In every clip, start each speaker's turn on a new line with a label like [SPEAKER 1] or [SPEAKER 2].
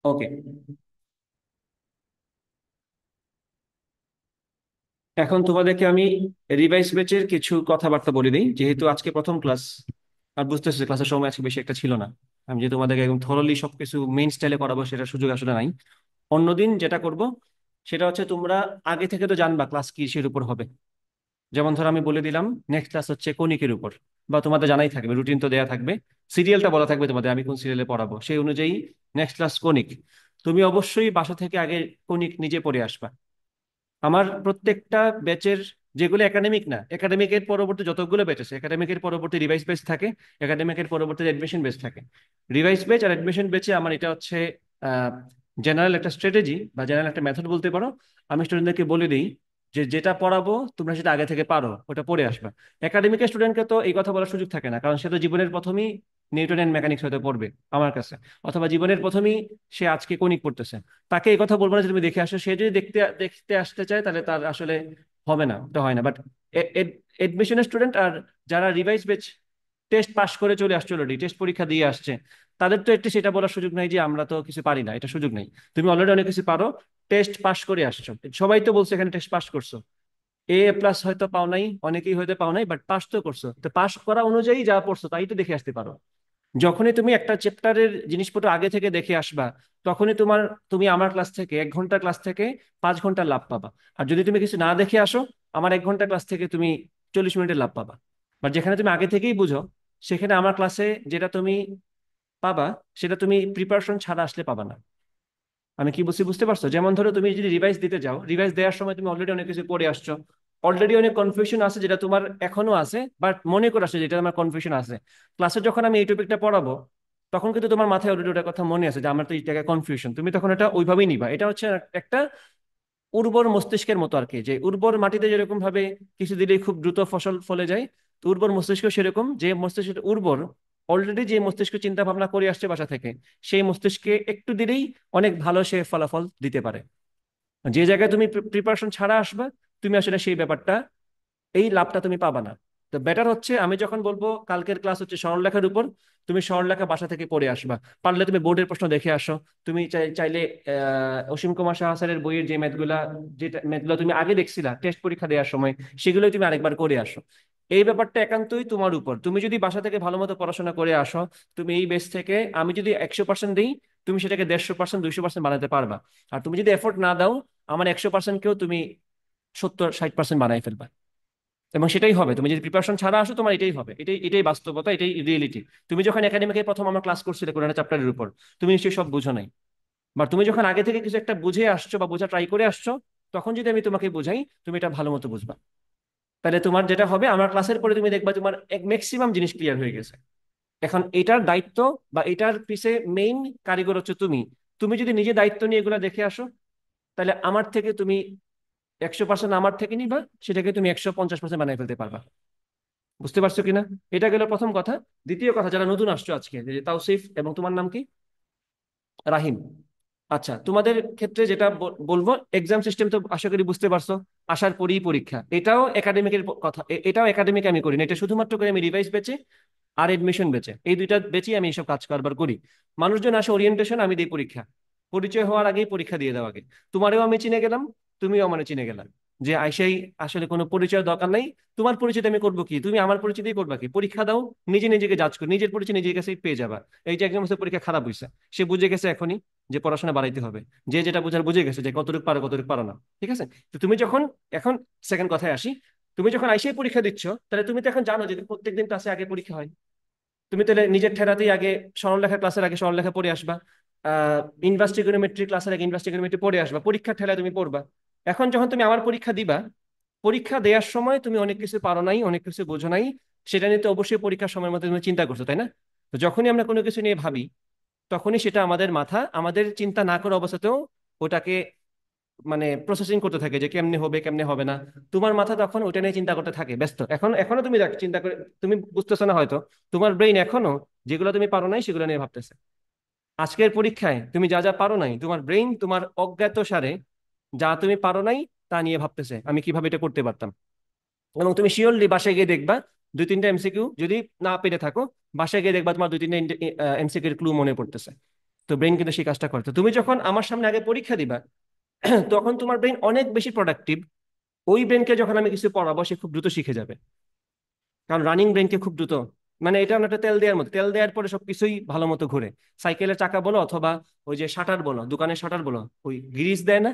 [SPEAKER 1] ওকে, এখন তোমাদেরকে আমি রিভাইস ব্যাচের কিছু কথাবার্তা বলে দিই, যেহেতু আজকে প্রথম ক্লাস। আর বুঝতেছি ক্লাসের সময় আজকে বেশি একটা ছিল না। আমি যে তোমাদেরকে একদম থরলি সবকিছু মেইন স্টাইলে করাবো সেটা সুযোগ আসলে নাই। অন্যদিন যেটা করব সেটা হচ্ছে, তোমরা আগে থেকে তো জানবা ক্লাস কিসের উপর হবে। যেমন ধরো আমি বলে দিলাম নেক্সট ক্লাস হচ্ছে কণিকের উপর, বা তোমাদের জানাই থাকবে, রুটিন তো দেয়া থাকবে, সিরিয়ালটা বলা থাকবে তোমাদের, আমি কোন সিরিয়ালে পড়াবো সেই অনুযায়ী। নেক্সট ক্লাস কণিক। তুমি অবশ্যই বাসা থেকে আগে কণিক নিজে পড়ে আসবা। আমার প্রত্যেকটা ব্যাচের, যেগুলো একাডেমিক না, একাডেমিকের পরবর্তী যতগুলো ব্যাচ আছে, একাডেমিকের পরবর্তী রিভাইস ব্যাচ থাকে, একাডেমিকের পরবর্তী অ্যাডমিশন ব্যাচ থাকে। রিভাইস ব্যাচ আর অ্যাডমিশন ব্যাচে আমার এটা হচ্ছে জেনারেল একটা স্ট্র্যাটেজি বা জেনারেল একটা মেথড বলতে পারো। আমি স্টুডেন্টদেরকে বলে দিই যে যেটা পড়াবো তোমরা সেটা আগে থেকে পারো, ওটা পড়ে আসবা। একাডেমিকের স্টুডেন্টকে তো এই কথা বলার সুযোগ থাকে না, কারণ সে তো জীবনের প্রথমেই নিউটন অ্যান্ড মেকানিক্স হয়তো পড়বে আমার কাছে, অথবা জীবনের প্রথমেই সে আজকে কণিক পড়তেছে। তাকে এই কথা বলবো না যে তুমি দেখে আসো। সে যদি দেখতে দেখতে আসতে চায় তাহলে তার আসলে হবে না, ওটা হয় না। বাট এডমিশনের স্টুডেন্ট আর যারা রিভাইজ বেচ টেস্ট পাস করে চলে আসছে, অলরেডি টেস্ট পরীক্ষা দিয়ে আসছে, তাদের তো একটু সেটা বলার সুযোগ নাই যে আমরা তো কিছু পারি না, এটা সুযোগ নেই। তুমি অলরেডি অনেক কিছু পারো, টেস্ট পাস করে আসছো। সবাই তো বলছে এখানে টেস্ট পাস করছো, A+ হয়তো পাও নাই, অনেকেই হয়তো পাও নাই, বাট পাস তো করছো। তো পাস করা অনুযায়ী যা পড়ছো তাই তো দেখে আসতে পারো। যখনই তুমি একটা চ্যাপ্টারের জিনিসপত্র আগে থেকে দেখে আসবা, তখনই তুমি আমার ক্লাস থেকে 1 ঘন্টা ক্লাস থেকে 5 ঘন্টা লাভ পাবা। আর যদি তুমি কিছু না দেখে আসো, আমার 1 ঘন্টা ক্লাস থেকে তুমি 40 মিনিটের লাভ পাবা। বাট যেখানে তুমি আগে থেকেই বুঝো, সেখানে আমার ক্লাসে যেটা তুমি পাবা, সেটা তুমি প্রিপারেশন ছাড়া আসলে পাবা না। আমি কি বলছি বুঝতে পারছো? যেমন ধরো তুমি যদি রিভাইজ দিতে যাও, রিভাইজ দেওয়ার সময় তুমি অলরেডি অনেক কিছু পড়ে আসছো, অলরেডি অনেক কনফিউশন আছে যেটা তোমার এখনো আছে, বাট মনে করে আসছে যেটা তোমার কনফিউশন আছে। ক্লাসে যখন আমি এই টপিকটা পড়াবো, তখন কিন্তু তোমার মাথায় অলরেডি ওটার কথা মনে আছে যে আমার তো এই জায়গায় কনফিউশন, তুমি তখন এটা ওইভাবেই নিবা। এটা হচ্ছে একটা উর্বর মস্তিষ্কের মতো আর কি, যে উর্বর মাটিতে যেরকম ভাবে কিছু দিলেই খুব দ্রুত ফসল ফলে যায়, তো উর্বর মস্তিষ্ক সেরকম, যে মস্তিষ্ক উর্বর, অলরেডি যে মস্তিষ্ক চিন্তা ভাবনা করে আসছে বাসা থেকে, সেই মস্তিষ্কে একটু দিলেই অনেক ভালো সে ফলাফল দিতে পারে। যে জায়গায় তুমি প্রিপারেশন ছাড়া আসবে, তুমি আসলে সেই ব্যাপারটা, এই লাভটা তুমি পাবা না। তো বেটার হচ্ছে আমি যখন বলবো কালকের ক্লাস হচ্ছে সরলরেখার উপর, তুমি সরলরেখা বাসা থেকে পড়ে আসবা। পারলে তুমি বোর্ডের প্রশ্ন দেখে আসো। তুমি চাইলে অসীম কুমার সাহা স্যারের বইয়ের যে ম্যাথগুলা, যেটা ম্যাথগুলো তুমি আগে দেখছিলা টেস্ট পরীক্ষা দেওয়ার সময়, সেগুলোই তুমি আরেকবার করে আসো। এই ব্যাপারটা একান্তই তোমার উপর। তুমি যদি বাসা থেকে ভালো মতো পড়াশোনা করে আসো, তুমি এই বেস থেকে আমি যদি 100% দিই, তুমি সেটাকে 150%, 200% বানাতে পারবা। আর তুমি যদি এফোর্ট না দাও, আমার 100%কেও তুমি 70-60% বানাই ফেলবা। এবং সেটাই হবে, তুমি যদি প্রিপারেশন ছাড়া আসো তোমার এটাই হবে, এটাই এটাই বাস্তবতা, এটাই রিয়েলিটি। তুমি যখন একাডেমিকে প্রথম আমার ক্লাস করছিলে কোরআন চ্যাপ্টারের উপর, তুমি নিশ্চয়ই সব বুঝো নাই। বা তুমি যখন আগে থেকে কিছু একটা বুঝে আসছো বা বোঝা ট্রাই করে আসছো, তখন যদি আমি তোমাকে বোঝাই, তুমি এটা ভালো মতো বুঝবা। তাহলে তোমার যেটা হবে, আমার ক্লাসের পরে তুমি দেখবা তোমার এক ম্যাক্সিমাম জিনিস ক্লিয়ার হয়ে গেছে। এখন এটার দায়িত্ব বা এটার পিছে মেইন কারিগর হচ্ছে তুমি। তুমি যদি নিজে দায়িত্ব নিয়ে এগুলা দেখে আসো, তাহলে আমার থেকে তুমি 100% আমার থেকে নিবা, সেটাকে তুমি 150% বানিয়ে ফেলতে পারবা। বুঝতে পারছো কিনা? এটা গেল প্রথম কথা। দ্বিতীয় কথা, যারা নতুন আসছো আজকে, যে তাওসিফ এবং তোমার নাম কি, রাহিম। আচ্ছা, তোমাদের ক্ষেত্রে যেটা বলবো, এক্সাম সিস্টেম তো আশা করি বুঝতে পারছো। আসার পরেই পরীক্ষা, এটাও একাডেমিকের কথা, এটাও একাডেমিক আমি করি না, এটা শুধুমাত্র করি আমি রিভাইস বেচে আর এডমিশন বেচে, এই দুইটা বেচেই আমি এইসব কাজ কারবার করি। মানুষজন আসে ওরিয়েন্টেশন, আমি দিই পরীক্ষা। পরিচয় হওয়ার আগেই পরীক্ষা দিয়ে দেওয়া আগে। তোমারও আমি চিনে গেলাম, তুমিও আমার চিনে গেলাম, যে আইসাই আসলে কোনো পরিচয় দরকার নাই। তোমার পরিচয় আমি করবো কি, তুমি আমার পরিচয় দিয়ে করবা কি? পরীক্ষা দাও, নিজে নিজেকে জাজ করো, নিজের পরিচয় নিজের কাছেই পেয়ে যাবা। এই যে একজন বছর পরীক্ষা খারাপ হয়েছে, সে বুঝে গেছে এখনই যে পড়াশোনা বাড়াইতে হবে। যে যেটা বুঝার বুঝে গেছে যে কতটুকু পারো কতটুকু পারো না। ঠিক আছে? তো তুমি যখন, এখন সেকেন্ড কথায় আসি, তুমি যখন আইসিআই পরীক্ষা দিচ্ছ, তাহলে তুমি তো এখন জানো যে প্রত্যেকদিন ক্লাসে আগে পরীক্ষা হয়। তুমি তাহলে নিজের ঠেরাতেই আগে সরলরেখা ক্লাসের আগে সরলরেখা পড়ে আসবা। ইনভার্স ট্রিগোনোমেট্রি ক্লাসের আগে ইনভার্স ট্রিগোনোমেট্রি পড়ে আসবা, পরীক্ষার ঠেলায় তুমি পড়বা। এখন যখন তুমি আমার পরীক্ষা দিবা, পরীক্ষা দেওয়ার সময় তুমি অনেক কিছু পারো নাই, অনেক কিছু বোঝো নাই, সেটা নিয়ে তো অবশ্যই পরীক্ষার সময়ের মধ্যে তুমি চিন্তা করছো, তাই না? তো যখনই আমরা কোনো কিছু নিয়ে ভাবি, তখনই সেটা আমাদের মাথা আমাদের চিন্তা না করা অবস্থাতেও ওটাকে মানে প্রসেসিং করতে থাকে যে কেমনে হবে কেমনে হবে না। তোমার মাথা তখন ওটা নিয়ে চিন্তা করতে থাকে ব্যস্ত। এখন এখনো তুমি চিন্তা করে, তুমি বুঝতেছো না হয়তো, তোমার ব্রেইন এখনো যেগুলো তুমি পারো নাই সেগুলো নিয়ে ভাবতেছে। আজকের পরীক্ষায় তুমি যা যা পারো নাই, তোমার ব্রেইন তোমার অজ্ঞাত সারে যা তুমি পারো নাই তা নিয়ে ভাবতেছে আমি কিভাবে এটা করতে পারতাম। এবং তুমি শিওরলি বাসায় গিয়ে দেখবা 2-3টা এমসিকিউ যদি না পেরে থাকো, বাসায় গিয়ে দেখবা তোমার 2-3টা এমসিকিউর ক্লু মনে পড়তেছে। তো ব্রেন কিন্তু সেই কাজটা করে। তো তুমি যখন আমার সামনে আগে পরীক্ষা দিবা, তখন তোমার ব্রেন অনেক বেশি প্রোডাক্টিভ। ওই ব্রেনকে যখন আমি কিছু পড়াবো সে খুব দ্রুত শিখে যাবে, কারণ রানিং ব্রেনকে খুব দ্রুত, মানে এটা একটা তেল দেওয়ার মতো, তেল দেওয়ার পরে সবকিছুই ভালো মতো ঘুরে। সাইকেলের চাকা বলো অথবা ওই যে শাটার বলো, দোকানের শাটার বলো, ওই গ্রিস দেয় না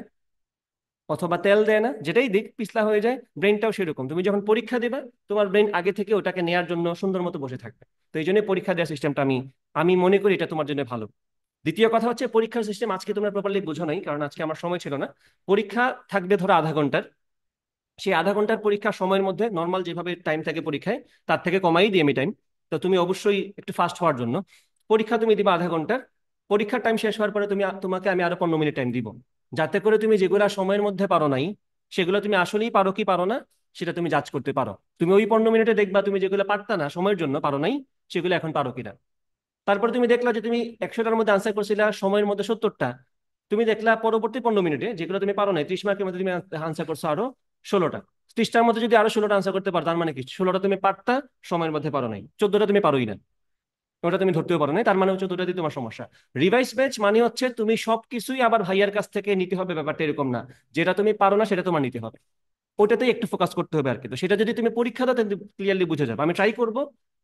[SPEAKER 1] অথবা তেল দেয় না, যেটাই দিক পিছলা হয়ে যায়। ব্রেনটাও সেরকম, তুমি যখন পরীক্ষা দিবা তোমার ব্রেন আগে থেকে ওটাকে নেয়ার জন্য সুন্দর মতো বসে থাকবে। তো এই জন্য পরীক্ষা দেওয়ার সিস্টেমটা আমি আমি মনে করি এটা তোমার জন্য ভালো। দ্বিতীয় কথা হচ্ছে পরীক্ষার সিস্টেম আজকে তোমরা প্রপারলি বুঝো নাই, কারণ আজকে আমার সময় ছিল না। পরীক্ষা থাকবে ধরো আধা ঘন্টার, সেই আধা ঘন্টার পরীক্ষা সময়ের মধ্যে নর্মাল যেভাবে টাইম থাকে পরীক্ষায় তার থেকে কমাই দিই আমি টাইম। তো তুমি অবশ্যই একটু ফাস্ট হওয়ার জন্য পরীক্ষা তুমি দিবা আধা ঘন্টার। পরীক্ষার টাইম শেষ হওয়ার পরে তোমাকে আমি আরো 15 মিনিট টাইম দিব, যাতে করে তুমি যেগুলা সময়ের মধ্যে পারো নাই সেগুলো তুমি আসলেই পারো কি পারো না সেটা তুমি জাজ করতে পারো। তুমি ওই 15 মিনিটে দেখবা তুমি যেগুলো পারতা না সময়ের জন্য পারো নাই, সেগুলো এখন পারো কিনা। তারপর তুমি দেখলা যে তুমি 100টার মধ্যে আনসার করছিলা সময়ের মধ্যে 70টা, তুমি দেখলা পরবর্তী 15 মিনিটে যেগুলো তুমি পারো না 30 মার্কের মধ্যে তুমি আনসার করছো আরো 16টা। 30টার মধ্যে যদি আরো 16টা আনসার করতে পারো তার মানে কি 16টা তুমি পারতা, সময়ের মধ্যে পারো নাই, 14টা তুমি পারোই না, ওটা তুমি ধরতেও পারো নাই, তার মানে হচ্ছে 2টা দিয়ে তোমার সমস্যা। রিভাইস ব্যাচ মানে হচ্ছে তুমি সবকিছুই আবার ভাইয়ার কাছ থেকে নিতে হবে, ব্যাপারটা এরকম না। যেটা তুমি পারো না সেটা তোমার নিতে হবে, ওটাতেই একটু ফোকাস করতে হবে আর কি। তো সেটা যদি তুমি পরীক্ষা দাও তাহলে ক্লিয়ারলি বুঝে যাবে। আমি ট্রাই করব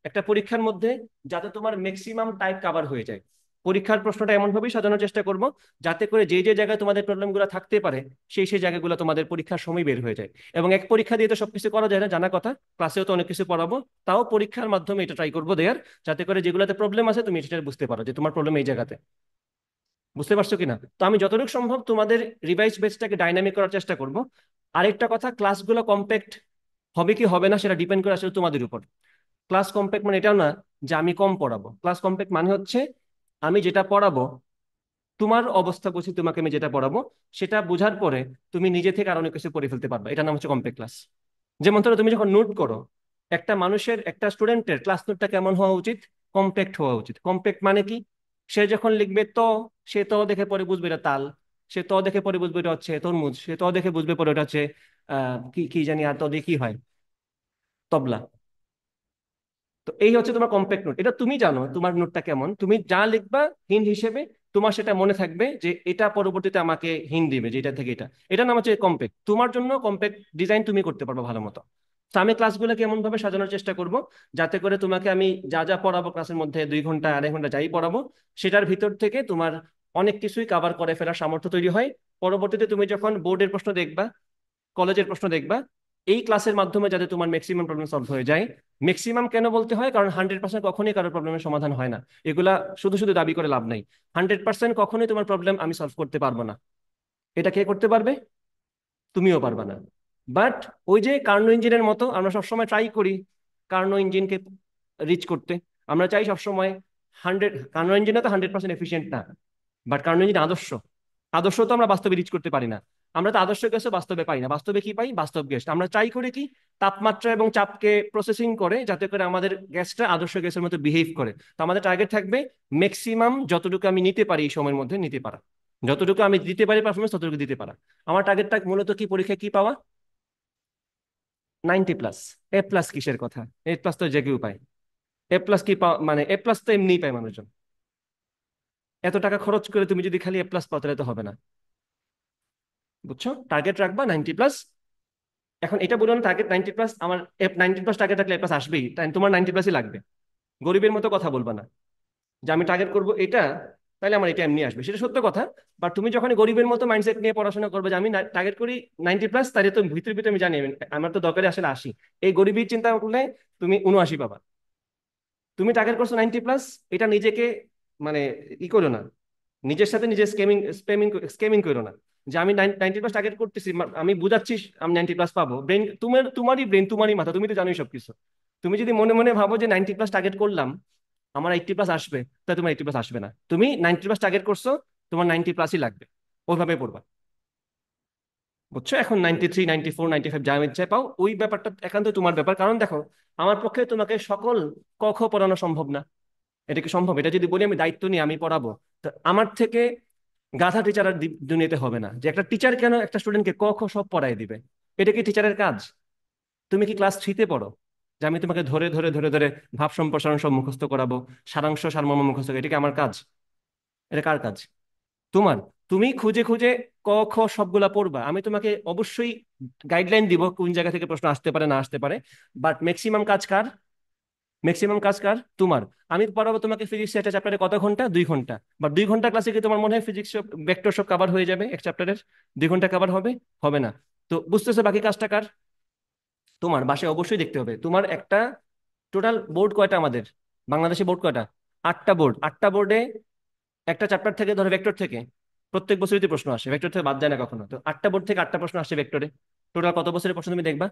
[SPEAKER 1] একটা পরীক্ষার মধ্যে যাতে তোমার ম্যাক্সিমাম টাইপ কভার হয়ে যায়। পরীক্ষার প্রশ্নটা এমন ভাবেই সাজানোর চেষ্টা করব যাতে করে যে যে জায়গায় তোমাদের প্রবলেমগুলো থাকতে পারে সেই সেই জায়গাগুলো তোমাদের পরীক্ষার সময় বের হয়ে যায়। এবং এক পরীক্ষা দিয়ে তো সবকিছু করা যায় না, জানা কথা, ক্লাসেও তো অনেক কিছু পড়াবো, তাও পরীক্ষার মাধ্যমে এটা ট্রাই করবো দেয়ার, যাতে করে যেগুলোতে প্রবলেম আছে তুমি সেটা বুঝতে পারো যে তোমার প্রবলেম এই জায়গাতে। বুঝতে পারছো কিনা? তো আমি যতটুকু সম্ভব তোমাদের রিভাইজ বেসটাকে ডাইনামিক করার চেষ্টা করব। আরেকটা কথা, ক্লাসগুলো কম্প্যাক্ট হবে কি হবে না সেটা ডিপেন্ড করে আসলে তোমাদের উপর। ক্লাস কম্প্যাক্ট মানে এটাও না যে আমি কম পড়াবো, ক্লাস কম্প্যাক্ট মানে হচ্ছে আমি যেটা পড়াবো তোমার অবস্থা বুঝি তোমাকে আমি যেটা পড়াবো সেটা বোঝার পরে তুমি নিজে থেকে আরো অনেক কিছু করে ফেলতে পারবে, এটা নাম হচ্ছে কম্প্যাক্ট ক্লাস। যেমন ধরো তুমি যখন নোট করো, একটা মানুষের একটা স্টুডেন্টের ক্লাস নোটটা কেমন হওয়া উচিত? কম্প্যাক্ট হওয়া উচিত। কম্প্যাক্ট মানে কি? সে যখন লিখবে তো, সে তো দেখে পরে বুঝবে এটা তাল, সে তো দেখে পরে বুঝবে এটা হচ্ছে তরমুজ, সে তো দেখে বুঝবে পরে এটা হচ্ছে কি কি জানি আর তো দিয়ে কি হয়, তবলা। তো এই হচ্ছে তোমার কম্প্যাক্ট নোট, এটা তুমি জানো তোমার নোটটা কেমন, তুমি যা লিখবা হিন্ট হিসেবে তোমার সেটা মনে থাকবে যে এটা পরবর্তীতে আমাকে হিন্ট দিবে যে এটা থেকে এটা, এটা নাম হচ্ছে কম্প্যাক্ট। তোমার জন্য কম্প্যাক্ট ডিজাইন তুমি করতে পারবে ভালো মতো। তো আমি ক্লাসগুলোকে এমন ভাবে সাজানোর চেষ্টা করব যাতে করে তোমাকে আমি যা যা পড়াবো ক্লাসের মধ্যে 2 ঘন্টা 2.5 ঘন্টা যাই পড়াবো সেটার ভিতর থেকে তোমার অনেক কিছুই কভার করে ফেলার সামর্থ্য তৈরি হয়। পরবর্তীতে তুমি যখন বোর্ডের প্রশ্ন দেখবা, কলেজের প্রশ্ন দেখবা, এই ক্লাসের মাধ্যমে যাতে তোমার ম্যাক্সিমাম প্রবলেম সলভ হয়ে যায়। ম্যাক্সিমাম কেন বলতে হয়? কারণ 100% কখনোই কারোর প্রবলেমের সমাধান হয় না, এগুলা শুধু শুধু দাবি করে লাভ নাই। 100% কখনোই তোমার প্রবলেম আমি সলভ করতে পারবো না, এটা কে করতে পারবে? তুমিও পারবা না। বাট ওই যে কার্নো ইঞ্জিনের মতো আমরা সবসময় ট্রাই করি কার্নো ইঞ্জিনকে রিচ করতে। আমরা চাই সবসময় 100, কার্নো ইঞ্জিনে তো 100% এফিসিয়েন্ট না, বাট কার্নো ইঞ্জিন আদর্শ। আদর্শ তো আমরা বাস্তবে রিচ করতে পারি না, আমরা তো আদর্শ গ্যাসও বাস্তবে পাই না। বাস্তবে কি পাই? বাস্তব গ্যাস। আমরা ট্রাই করি কি তাপমাত্রা এবং চাপকে প্রসেসিং করে যাতে করে আমাদের গ্যাসটা আদর্শ গ্যাসের মতো বিহেভ করে। তো আমাদের টার্গেট থাকবে ম্যাক্সিমাম যতটুকু আমি নিতে পারি এই সময়ের মধ্যে নিতে পারা, যতটুকু আমি দিতে পারি পারফরমেন্স ততটুকু দিতে পারা। আমার টার্গেটটা মূলত কি পরীক্ষায় কি পাওয়া? 90+। এ প্লাস কিসের কথা? এ প্লাস তো যে কেউ পায়। এ প্লাস কি পাওয়া মানে এ প্লাস তো এমনিই পায় মানুষজন। এত টাকা খরচ করে তুমি যদি খালি এ প্লাস পাও তাহলে তো হবে না। বুঝছো? টার্গেট রাখবা 90+। এখন এটা বলুন টার্গেট 90+, আমার 90+ টার্গেট রাখলে এ প্লাস আসবেই, তাই তোমার 90+ই লাগবে। গরিবের মতো কথা বলবা না যে আমি টার্গেট করবো এটা তাহলে আমার এটা এমনি আসবে, সেটা সত্য কথা। বাট তুমি যখন গরিবের মতো মাইন্ডসেট নিয়ে পড়াশোনা করবে যে আমি টার্গেট করি 90+, তাহলে তো ভিতরে ভিতরে আমি জানি আমার তো দরকারে আসলে 80, এই গরিবের চিন্তা করলে তুমি 79 পাবা। তুমি টার্গেট করছো 90+, এটা নিজেকে মানে ই করো না, নিজের সাথে নিজে স্কেমিং স্পেমিং স্কেমিং করো না যে আমি 90+ টার্গেট করতেছি, আমি বুঝাচ্ছি আমি 90+ পাবো। ব্রেন তোমারই ব্রেন তোমারই মাথা, তুমি তো জানোই সবকিছু। তুমি যদি মনে মনে ভাবো যে 90+ টার্গেট করলাম আমার 80+ আসবে, তাহলে তোমার 80+ আসবে না। তুমি 90+ টার্গেট করছো, তোমার 90+ই লাগবে, ওইভাবে পড়বা। বুঝছো? এখন 93, 94, 95 যা ইচ্ছা পাও, ওই ব্যাপারটা একান্ত তোমার ব্যাপার। কারণ দেখো আমার পক্ষে তোমাকে সকল ক খ পড়ানো সম্ভব না। এটা কি সম্ভব? এটা যদি বলি আমি দায়িত্ব নিয়ে আমি পড়াবো, তো আমার থেকে গাধা টিচার আর দুনিয়াতে হবে না। যে একটা টিচার কেন একটা স্টুডেন্টকে ক খ সব পড়ায় দিবে? এটা কি টিচারের কাজ? তুমি কি ক্লাস 3-তে পড়ো যে আমি তোমাকে ধরে ধরে ধরে ধরে ভাব সম্প্রসারণ সব মুখস্থ করাবো, সারাংশ সারমর্ম মুখস্থ করাবো? এটা কি আমার কাজ? এটা কার কাজ? তোমার। তুমি খুঁজে খুঁজে ক খ সবগুলা পড়বা, আমি তোমাকে অবশ্যই গাইডলাইন দিব কোন জায়গা থেকে প্রশ্ন আসতে পারে না আসতে পারে, বাট ম্যাক্সিমাম কাজ কার? ম্যাক্সিমাম কাজ কার? তোমার। আমি পড়াবো তোমাকে ফিজিক্স একটা চ্যাপ্টারে কত ঘন্টা? 2 ঘন্টা। বা 2 ঘন্টা ক্লাসে কি তোমার মনে হয় ফিজিক্স সব ভেক্টর সব কভার হয়ে যাবে এক চ্যাপ্টারের? 2 ঘন্টা কভার হবে? হবে না। তো বুঝতেছো বাকি কাজটা কার? তোমার। বাসায় অবশ্যই দেখতে হবে তোমার একটা টোটাল বোর্ড কয়টা আমাদের বাংলাদেশে? বোর্ড কয়টা? 8টা বোর্ড। 8টা বোর্ডে একটা চ্যাপ্টার থেকে, ধরো ভেক্টর থেকে প্রত্যেক বছরই তো প্রশ্ন আসে, ভেক্টর থেকে বাদ যায় না কখনো। তো 8টা বোর্ড থেকে 8টা প্রশ্ন আসছে ভেক্টরে। টোটাল কত বছরের প্রশ্ন তুমি দেখবা?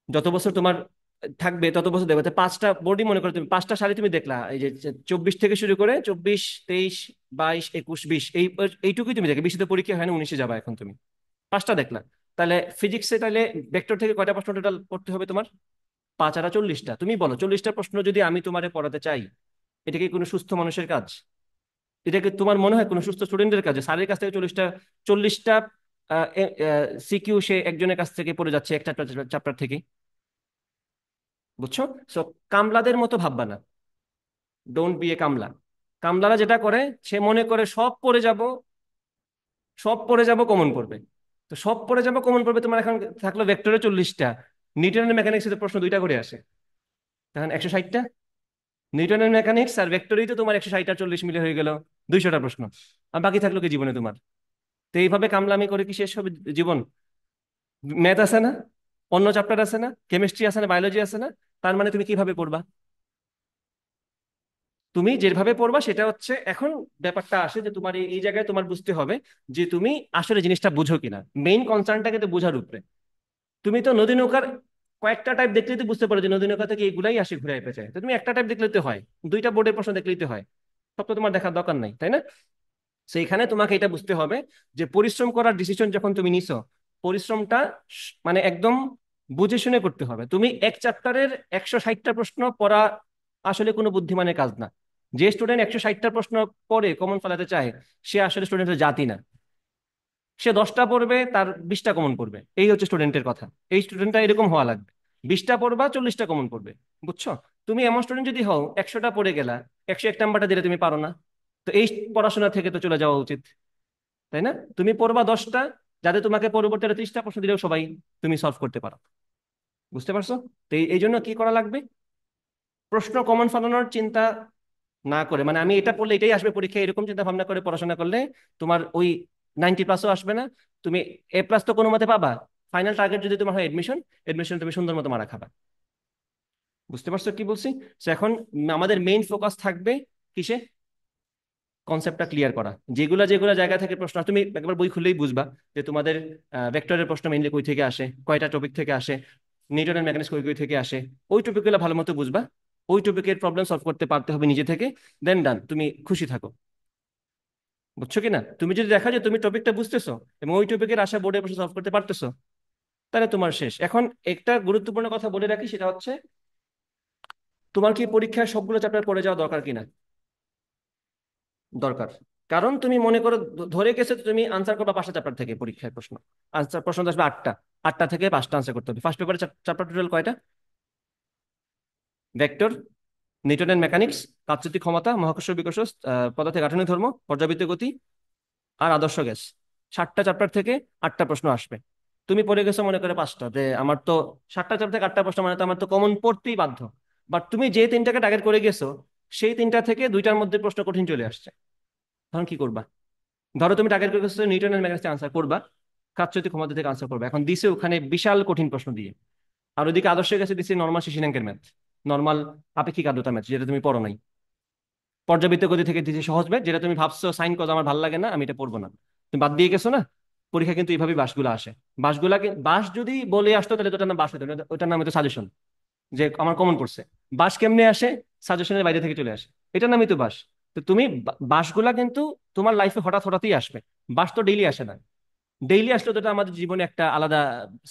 [SPEAKER 1] যত বছর তোমার থাকবে তত বছর দেখবে। তো 5টা বোর্ডই মনে করো, তুমি 5টা সারি তুমি দেখলা, এই যে 24 থেকে শুরু করে 24, 23, 22, 21, 20, এইটুকুই তুমি দেখে। 20 তো পরীক্ষা হয় না, 19-এ যাবা এখন তুমি। 5টা দেখলা। তাহলে ফিজিক্সে তাহলে ভেক্টর থেকে কয়টা প্রশ্ন টোটাল পড়তে হবে তোমার? 5 আর 40টা। তুমি বলো 40টা প্রশ্ন যদি আমি তোমারে পড়াতে চাই, এটা কি কোনো সুস্থ মানুষের কাজ? এটা কি তোমার মনে হয় কোনো সুস্থ স্টুডেন্টের কাছে স্যারের কাছ থেকে 40টা সিকিউ সে একজনের কাছ থেকে পড়ে যাচ্ছে একটা চ্যাপ্টার থেকে? বুঝছো? সো কামলাদের মতো ভাববা না। ডোন্ট বি এ কামলা। কামলারা যেটা করে, সে মনে করে সব পড়ে যাব, সব পড়ে যাব কমন পড়বে। তো সব পড়ে যাব কমন পড়বে, তোমার এখন থাকলো ভেক্টরে 40টা, নিউটনের মেকানিক্সের প্রশ্ন 2টা করে আসে, তখন 160টা। নিউটনের মেকানিক্স আর ভেক্টরেই তো তোমার 160 আর 40 মিলে হয়ে গেল 200টা প্রশ্ন। আর বাকি থাকলো কি জীবনে তোমার? তো এইভাবে কামলামি করে কি শেষ হবে জীবন? ম্যাথ আছে না, অন্য চ্যাপ্টার আছে না, কেমিস্ট্রি আছে না, বায়োলজি আছে না? তার মানে তুমি কিভাবে পড়বা? তুমি যেভাবে পড়বা সেটা হচ্ছে এখন ব্যাপারটা আসে যে তোমার এই এই জায়গায় তোমার বুঝতে হবে যে তুমি আসলে জিনিসটা বুঝো কিনা। মেইন কনসার্নটা কিন্তু বোঝার উপরে। তুমি তো নদী নৌকার কয়েকটা টাইপ দেখলেই তো বুঝতে পারো যে নদী নৌকা থেকে এইগুলাই আসে ঘুরে পেঁচায়। তো তুমি একটা টাইপ দেখলেই তো হয়, 2টা বোর্ডের প্রশ্ন দেখলেই তো হয়, সব তো তোমার দেখার দরকার নাই, তাই না? সেইখানে তোমাকে এটা বুঝতে হবে যে পরিশ্রম করার ডিসিশন যখন তুমি নিছো, পরিশ্রমটা মানে একদম বুঝে শুনে করতে হবে। তুমি এক চ্যাপ্টারের 160টা প্রশ্ন পড়া আসলে কোনো বুদ্ধিমানের কাজ না। যে স্টুডেন্ট 160টা প্রশ্ন পড়ে কমন ফলাতে চায়, সে আসলে স্টুডেন্টের জাতি না। সে 10টা পড়বে, তার 20টা কমন পড়বে, এই হচ্ছে স্টুডেন্টের কথা। এই স্টুডেন্টটা এরকম হওয়া লাগবে। 20টা পড়বা, 40টা কমন পড়বে। বুঝছো? তুমি এমন স্টুডেন্ট যদি হও 100টা পড়ে গেলা, 101 নাম্বারটা দিলে তুমি পারো না, তো এই পড়াশোনা থেকে তো চলে যাওয়া উচিত, তাই না? তুমি পড়বা 10টা, যাতে তোমাকে পরবর্তীতে 30টা প্রশ্ন দিলেও সবাই তুমি সলভ করতে পারো। বুঝতে পারছো? তো এই জন্য কি করা লাগবে? প্রশ্ন কমন ফলানোর চিন্তা না করে, মানে আমি এটা পড়লে এটাই আসবে পরীক্ষায় এরকম চিন্তা ভাবনা করে পড়াশোনা করলে তোমার ওই 90+ও আসবে না। তুমি A+ তো কোনো মতে পাবা। ফাইনাল টার্গেট যদি তোমার হয় এডমিশন, এডমিশন তুমি সুন্দর মতো মারা খাবা। বুঝতে পারছো কি বলছি? তো এখন আমাদের মেইন ফোকাস থাকবে কিসে? কনসেপ্টটা ক্লিয়ার করা। যেগুলা যেগুলা জায়গা থেকে প্রশ্ন তুমি একবার বই খুললেই বুঝবা যে তোমাদের ভেক্টরের প্রশ্ন মেইনলি কই থেকে আসে, কয়টা টপিক থেকে আসে, নিউটনের মেকানিক্স কই কই থেকে আসে। ওই টপিকগুলো ভালো মতো বুঝবা, ওই টপিকের প্রবলেম সলভ করতে পারতে হবে নিজে থেকে, দেন ডান, তুমি খুশি থাকো। বুঝছো কিনা? তুমি যদি দেখা যায় তুমি টপিকটা বুঝতেছো এবং ওই টপিকের আশা বোর্ডে বসে সলভ করতে পারতেছো, তাহলে তোমার শেষ। এখন একটা গুরুত্বপূর্ণ কথা বলে রাখি, সেটা হচ্ছে তোমার কি পরীক্ষায় সবগুলো চ্যাপ্টার পড়ে যাওয়া দরকার কিনা? দরকার। কারণ তুমি মনে করো ধরে গেছে তো তুমি আনসার করবা 5টা চ্যাপ্টার থেকে পরীক্ষায় প্রশ্ন। আনসার প্রশ্ন আসবে 8টা, 8টা থেকে 5টা আনসার করতে হবে। ফার্স্ট পেপারে চ্যাপ্টার টোটাল কয়টা? ভেক্টর, নিউটনের মেকানিক্স, তাপস্থিতি ক্ষমতা, মহাকর্ষ বিকর্ষ, পদার্থের গাঠনিক ধর্ম, পর্যাবৃত্ত গতি, আর আদর্শ গ্যাস। 7টা চ্যাপ্টার থেকে 8টা প্রশ্ন আসবে। তুমি পড়ে গেছো মনে করে 5টা, যে আমার তো 7টা চ্যাপ্টার থেকে 8টা প্রশ্ন, মানে তো আমার তো কমন পড়তেই বাধ্য। বাট তুমি যে 3টাকে টার্গেট করে গেছো, সেই 3টা থেকে 2টার মধ্যে প্রশ্ন কঠিন চলে আসছে, তখন কি করবা? ধরো তুমি টার্গেট করে গেছো নিউটনের মেকানিক্স আনসার করবা, কাচ্চতি ক্ষমতা থেকে আনসার করবা, এখন দিছে ওখানে বিশাল কঠিন প্রশ্ন দিয়ে। আর ওইদিকে আদর্শের কাছে দিচ্ছে নর্মাল শিশিনাঙ্কের ম্যাথ, নর্মাল আপেক্ষিক আর্দ্রতা ম্যাথ, যেটা তুমি পড়ো নাই। পর্যাবৃত্ত গতি থেকে দিচ্ছে সহজ ম্যাথ, যেটা তুমি ভাবছো সাইন কজ আমার ভালো লাগে না, আমি এটা পড়বো না, তুমি বাদ দিয়ে গেছো না। পরীক্ষা কিন্তু এইভাবেই বাসগুলো আসে। বাস যদি বলে আসতো তাহলে তো ওটার নাম বাস হতো না, ওটার নাম হতো সাজেশন, যে আমার কমন পড়ছে। বাস কেমনে আসে? সাজেশনের বাইরে থেকে চলে আসে, এটার নামই তো বাস। তো তুমি বাসগুলা কিন্তু তোমার লাইফে হঠাৎ হঠাৎই আসবে। বাস তো ডেইলি আসে না। ডেইলি আসলে তো এটা আমাদের জীবনে একটা আলাদা